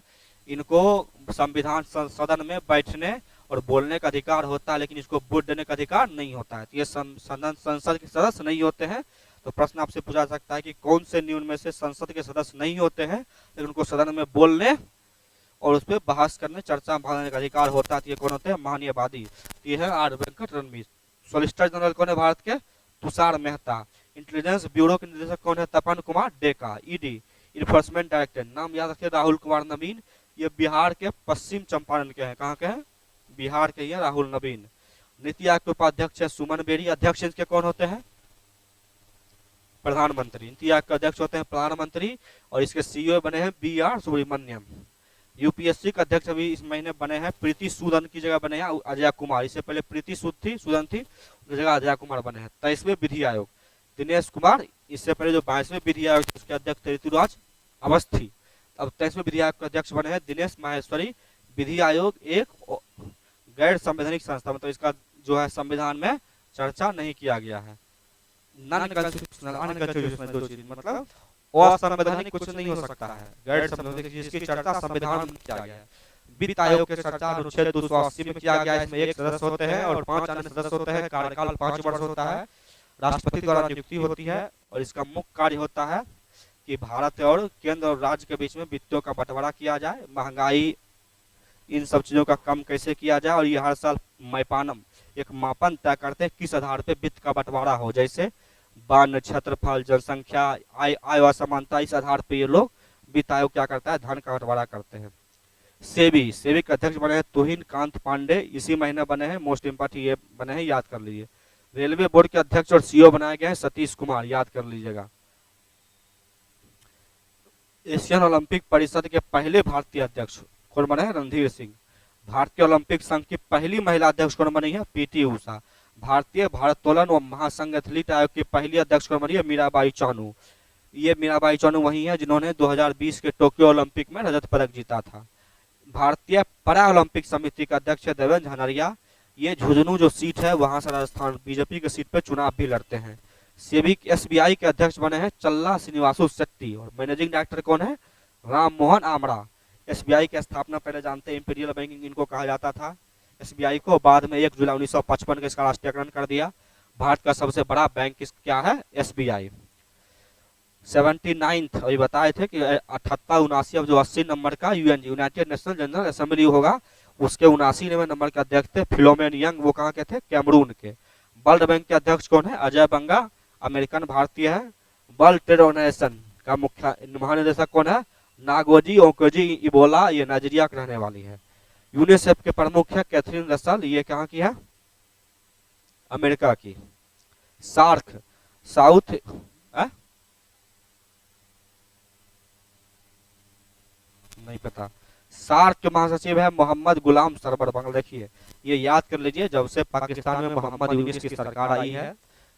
इनको संविधान सदन में बैठने और बोलने का अधिकार होता है, लेकिन इसको वोट देने का अधिकार नहीं होता है। तो ये संसद के सदस्य नहीं होते हैं। तो प्रश्न आपसे पूछा सकता है कि कौन से नियम में से संसद के सदस्य नहीं होते हैं लेकिन उनको सदन में बोलने और उस पर बहस करने, चर्चा भागने का अधिकार होता है? ये कौन होते हैं? महान्यायवादी। ये है R Venkat Ranveer. Solicitor general कौन है भारत के? तुषार मेहता। इंटेलिजेंस ब्यूरो के निदेशक कौन है? Tapan Kumar Deka. ED enforcement director, नाम याद रखिए, राहुल कुमार नवीन। ये बिहार के पश्चिम चंपारण के हैं। कहाँ के हैं? बिहार के ही राहुल नवीन। नीति आयोग के उपाध्यक्ष है सुमन बेरी। अध्यक्ष इनके कौन होते हैं? प्रधानमंत्री। नीति आयोग के अध्यक्ष होते हैं प्रधानमंत्री। और इसके CEO बने हैं BR सुब्रमण्यम। UPSC का अध्यक्ष अभी इस महीने बने हैं प्रीति सूदन की जगह बने हैं अजय कुमार। इससे पहले प्रीति सूदन थी, उनकी जगह अजय कुमार बने हैं। 23वें विधि आयोग दिनेश कुमार। इससे पहले जो 22वें विधि आयोग उसके अध्यक्ष थे ऋतुराज अवस्थी। अब 23वें विधि आयोग के अध्यक्छ बने हैं दिनेश माहेश्वरी। विधि आयोग एक गैर संवैधानिक संस्था, मतलब इसका जो है संविधान में चर्चा नहीं किया गया है। नॉन कॉन्स्टिट्यूशनल, अनकॉन्स्टिट्यूशनल दो चीज, मतलब असंवैधानिक कुछ नहीं हो सकता है। गैर संवैधानिक जिसकी चर्चा संविधान में किया गया है। वित्त आयोग की चर्चा अनुच्छेद 280 में किया गया है। इसमें 1 सदस्य होते हैं और 5 अन्य सदस्य होते हैं। कार्यकाल 5 वर्ष होता है। राष्ट्रपति द्वारा नियुक्ति होती है और इसका मुख्य कार्य होता है कि भारत और केंद्र और राज्य के बीच में वित्तों का बंटवारा किया जाए, महंगाई इन सब चीजों का कम कैसे किया जाए। और ये हर साल मैपानम एक मापन तय करते हैं किस आधार पे वित्त का बंटवारा हो, जैसे वन, क्षेत्रफल, जनसंख्या, आय असमानता। इस आधार पे ये लोग वित्त आयोग क्या करता है? धन का बंटवारा करते हैं। सेबी के अध्यक्ष बने हैं तुहिन कांत पांडे। इसी महीने बने हैं। मोस्ट इम्पोर्टेंट ये बने हैं, याद कर लीजिए। रेलवे बोर्ड के अध्यक्ष और CEO बनाए गए हैं सतीश कुमार, याद कर लीजिएगा। एशियन ओलंपिक परिषद के पहले भारतीय अध्यक्ष कौन बने हैं? रणधीर सिंह। भारतीय ओलंपिक संघ की पहली महिला अध्यक्ष कौन बनी है? PT उषा। भारतीय भारोत्तोलन व महासंघ एथलीट आयोग की पहली अध्यक्ष कौन बनी है? मीराबाई चानू। ये मीराबाई चानू वही है जिन्होंने 2020 के टोक्यो ओलंपिक में रजत पदक जीता था। भारतीय पैरा ओलंपिक समिति का अध्यक्ष है देवेंद्र झानरिया। ये झुंझुनू जो सीट है वहां से राजस्थान बीजेपी की सीट पे चुनाव भी लड़ते हैं। SBI के अध्यक्ष बने हैं चल्ला श्रीनिवासु शेट्टी। और मैनेजिंग डायरेक्टर कौन है? राम मोहन आमरा। SBI की स्थापना पहले जानते हैं इंपीरियल बैंकिंग इनको कहा जाता था। SBI को बाद में 1 जुलाई 1955 का इसका राष्ट्रीयकरण कर दिया। भारत का सबसे बड़ा बैंक क्या है? SBI। 79th अभी बताए थे कि 78 79 अब जो 80 नंबर का यूनाइटेड नेशनल जनरल असेंबली होगा उसके 79वें नंबर के अध्यक्ष थे फिलोमेन यंग। वो कहाँ के थे? कैमरून के। वर्ल्ड बैंक के अध्यक्ष कौन है? अजय बंगा, अमेरिकन भारतीय है। वर्ल्ड ट्रेड ऑर्गेनाइजेशन का मुख्य महानिदेशक कौन है? Ngozi Okonjo Iweala. ये नाइजीरिया की रहने वाली है। यूनिसेफ के प्रमुख है कैथरीन रसल। ये कहाँ की है? अमेरिका की। सार्क साउथ नहीं पता। सार्क के महासचिव है मोहम्मद गुलाम सरवर बंगला। देखिए ये याद कर लीजिए, जब से पाकिस्तान में मोहम्मद यूनिस की सरकार आई है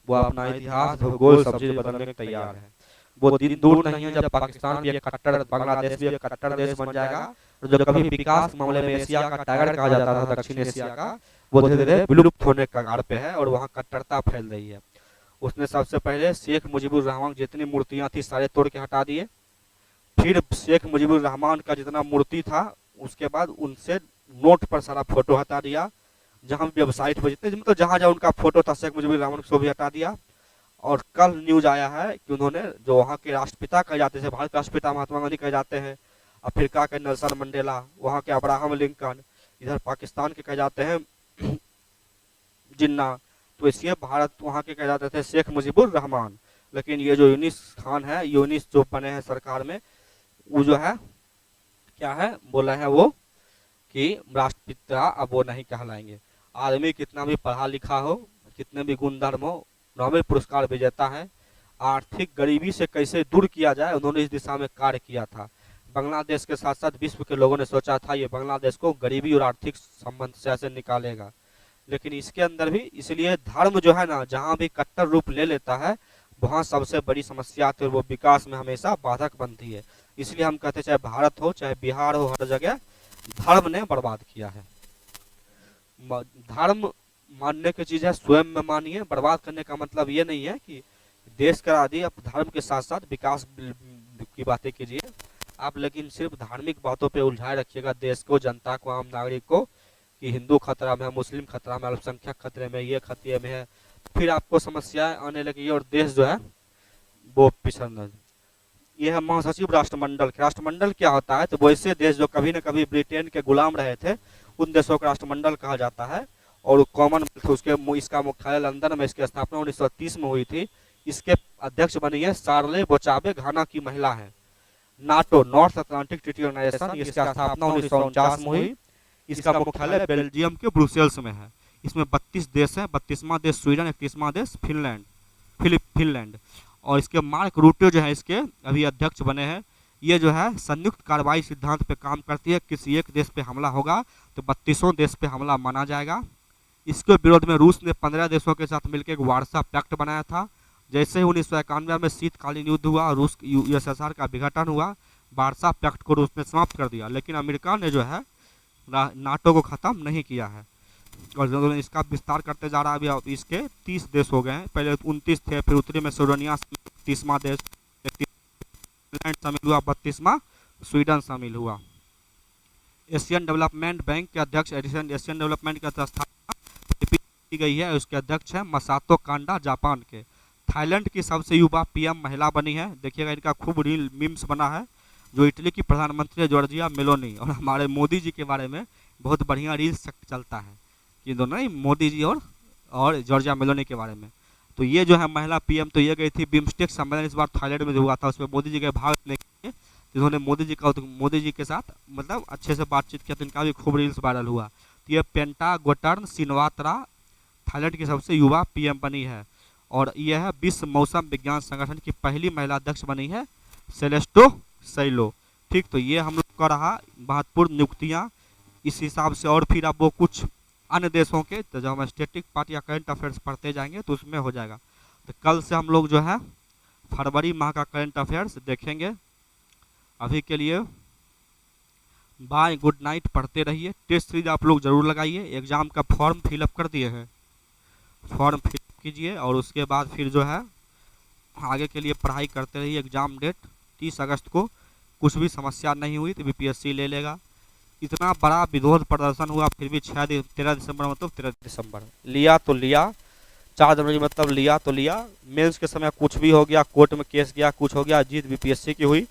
वो अपना इतिहास भूगोल सब चीज बदलने को तैयार है। वो दिन दूर नहीं है जब पाकिस्तान भी एक कट्टर, बांग्लादेश भी एक कट्टर देश बन जाएगा। और जो कभी विकास मामले में एशिया का टाइगर कहा जाता था दक्षिण एशिया का, वो धीरे धीरे विलुप्त होने के कगार पे है और वहाँ कट्टरता फैल रही है। उसने सबसे पहले शेख मुजीबुर रहमान जितनी मूर्तियां थी सारे तोड़ के हटा दिए। फिर शेख मुजीबुर रहमान का जितना मूर्ति था उसके बाद उनसे नोट पर सारा फोटो हटा दिया। जहाँ भी वेबसाइट पर जितने मतलब जहाँ जहाँ उनका फोटो था शेख मुजीबुर रहमान को भी हटा दिया। और कल न्यूज आया है कि उन्होंने जो वहाँ के राष्ट्रपिता कहे जाते थे, भारत के राष्ट्रपिता महात्मा गांधी कहे जाते हैं, अफ्रीका के नेल्सन मंडेला, वहाँ के अब्राहम लिंकन, इधर पाकिस्तान के कहे जाते हैं जिन्ना, तो इसलिए भारत वहाँ के कहे जाते थे शेख मुजीबुर रहमान। लेकिन ये जो यूनिस खान है, यूनिस जो बने हैं सरकार में, वो जो है क्या है बोला है वो कि राष्ट्रपिता अब वो नहीं कहलाएंगे। आदमी कितना भी पढ़ा लिखा हो, कितने भी गुणधर्म हो, नोबेल पुरस्कार विजेता है, आर्थिक गरीबी से कैसे दूर किया जाए उन्होंने इस दिशा में कार्य किया था। बांग्लादेश के साथ साथ विश्व के लोगों ने सोचा था ये बांग्लादेश को गरीबी और आर्थिक संबंध से ऐसे निकालेगा। लेकिन इसके अंदर भी इसलिए धर्म जो है ना, जहाँ भी कट्टर रूप ले लेता है वहाँ सबसे बड़ी समस्या आती है और वो विकास में हमेशा बाधक बनती है। इसलिए हम कहते हैं चाहे भारत हो चाहे बिहार हो, हर जगह धर्म ने बर्बाद किया है। धर्म मानने की चीज है, स्वयं में मानिए। बर्बाद करने का मतलब ये नहीं है कि देश करा दिए, आप धर्म के साथ साथ विकास की बातें कीजिए आप, लेकिन सिर्फ धार्मिक बातों पे उलझाए रखिएगा देश को, जनता को, आम नागरिक को कि हिंदू खतरा में है, मुस्लिम खतरा में, अल्पसंख्यक खतरे में, ये खतरे में है, फिर आपको समस्याएं आने लगी और देश जो है वो पिछड़। ये है महासचिव राष्ट्रमंडल। राष्ट्रमंडल क्या होता है, तो वैसे देश जो कभी न कभी ब्रिटेन के गुलाम रहे थे उन देशों का राष्ट्रमंडल कहा जाता है। और कॉमनवेल्थ उसके इसका मुख्यालय लंदन में, इसकी स्थापना 1930 में हुई थी। इसके अध्यक्ष बनी है शार्ले बोचाबे, घाना की महिला है। NATO, North Atlantic Treaty Organisation, इसकी स्थापना 1949 में हुई। इसका मुख्यालय बेल्जियम के ब्रुसेल्स में है। इसमें 32 देश है, 32वां देश स्वीडन, 31वां देश फिनलैंड। और इसके मार्क रूटे जो है इसके अभी अध्यक्ष बने हैं। ये जो है संयुक्त कार्रवाई सिद्धांत पे काम करती है, किसी एक देश पे हमला होगा तो 32 देश पे हमला माना जाएगा। इसके विरोध में रूस ने 15 देशों के साथ मिलकर एक वार्सा पैक्ट बनाया था। जैसे ही 1991 में शीतकालीन युद्ध हुआ, रूस यूएसएसआर का विघटन हुआ, वार्सा पैक्ट को रूस ने समाप्त कर दिया। लेकिन अमेरिका ने जो है नाटो को ख़त्म नहीं किया है और इसका विस्तार करते जा रहा है। अभी इसके 30 देश हो गए हैं, पहले 29 थे, फिर उत्तरी मैसेडोनिया 30वां देश, फिनलैंड शामिल हुआ, 32वां स्वीडन शामिल हुआ। एशियन डेवलपमेंट बैंक के अध्यक्ष, एशियन डेवलपमेंट की स्थापना की गई है, उसके अध्यक्ष है मसातो कांडा, जापान के। थाईलैंड की सबसे युवा पीएम महिला बनी है, देखिएगा इनका खूब रील मीम्स बना है। जो इटली की प्रधानमंत्री है जॉर्जिया मेलोनी, और हमारे मोदी जी के बारे में बहुत बढ़िया रील्स चलता है कि दोनों ही मोदी जी और जॉर्जिया मेलोनी के बारे में। तो ये जो है महिला पीएम, तो ये गई थी बिम्स्टेक सम्मेलन इस बार थाईलैंड में हुआ था, उसमें मोदी जी के भाग लेने के लिए जिन्होंने मोदी जी के साथ मतलब अच्छे से बातचीत किया, तो इनका भी खूब रील्स वायरल हुआ। तो ये पेंटा गोटर्न सिनवात्रा थाईलैंड की सबसे युवा पीएम बनी है। और यह है विश्व मौसम विज्ञान संगठन की पहली महिला अध्यक्ष बनी है, सेलेस्टो सैलो। ठीक, तो ये हम लोग का रहा महत्वपूर्ण नियुक्तियाँ इस हिसाब से। और फिर अब वो कुछ अन्य देशों के, तो जब हम स्टैटिक पार्ट या करंट अफेयर्स पढ़ते जाएंगे तो उसमें हो जाएगा। तो कल से हम लोग जो है फरवरी माह का करंट अफेयर्स देखेंगे। अभी के लिए बाय, गुड नाइट, पढ़ते रहिए। टेस्ट सीरीज आप लोग जरूर लगाइए। एग्जाम का फॉर्म फिलअप कर दिए हैं, फॉर्म फिलअप कीजिए और उसके बाद फिर जो है आगे के लिए पढ़ाई करते रहिए। एग्जाम डेट 30 अगस्त को, कुछ भी समस्या नहीं हुई तो बीपीएससी ले लेगा। इतना बड़ा विरोध प्रदर्शन हुआ फिर भी 13 दिसंबर मतलब 13 दिसंबर लिया तो लिया, 4 जनवरी मतलब लिया तो लिया। मेंस के समय कुछ भी हो गया, कोर्ट में केस गया, कुछ हो गया, जीत बीपीएससी की हुई।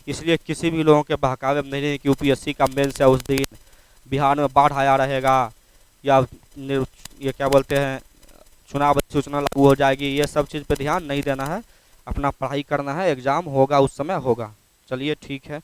इसलिए किसी भी लोगों के बहकावे में नहीं रहे कि यूपीएससी का मेंस है उस दिन बिहार में बाढ़ आया रहेगा या ये क्या बोलते हैं चुनाव सूचना लागू हो जाएगी, ये सब चीज़ पे ध्यान नहीं देना है, अपना पढ़ाई करना है। एग्ज़ाम होगा उस समय होगा। चलिए ठीक है।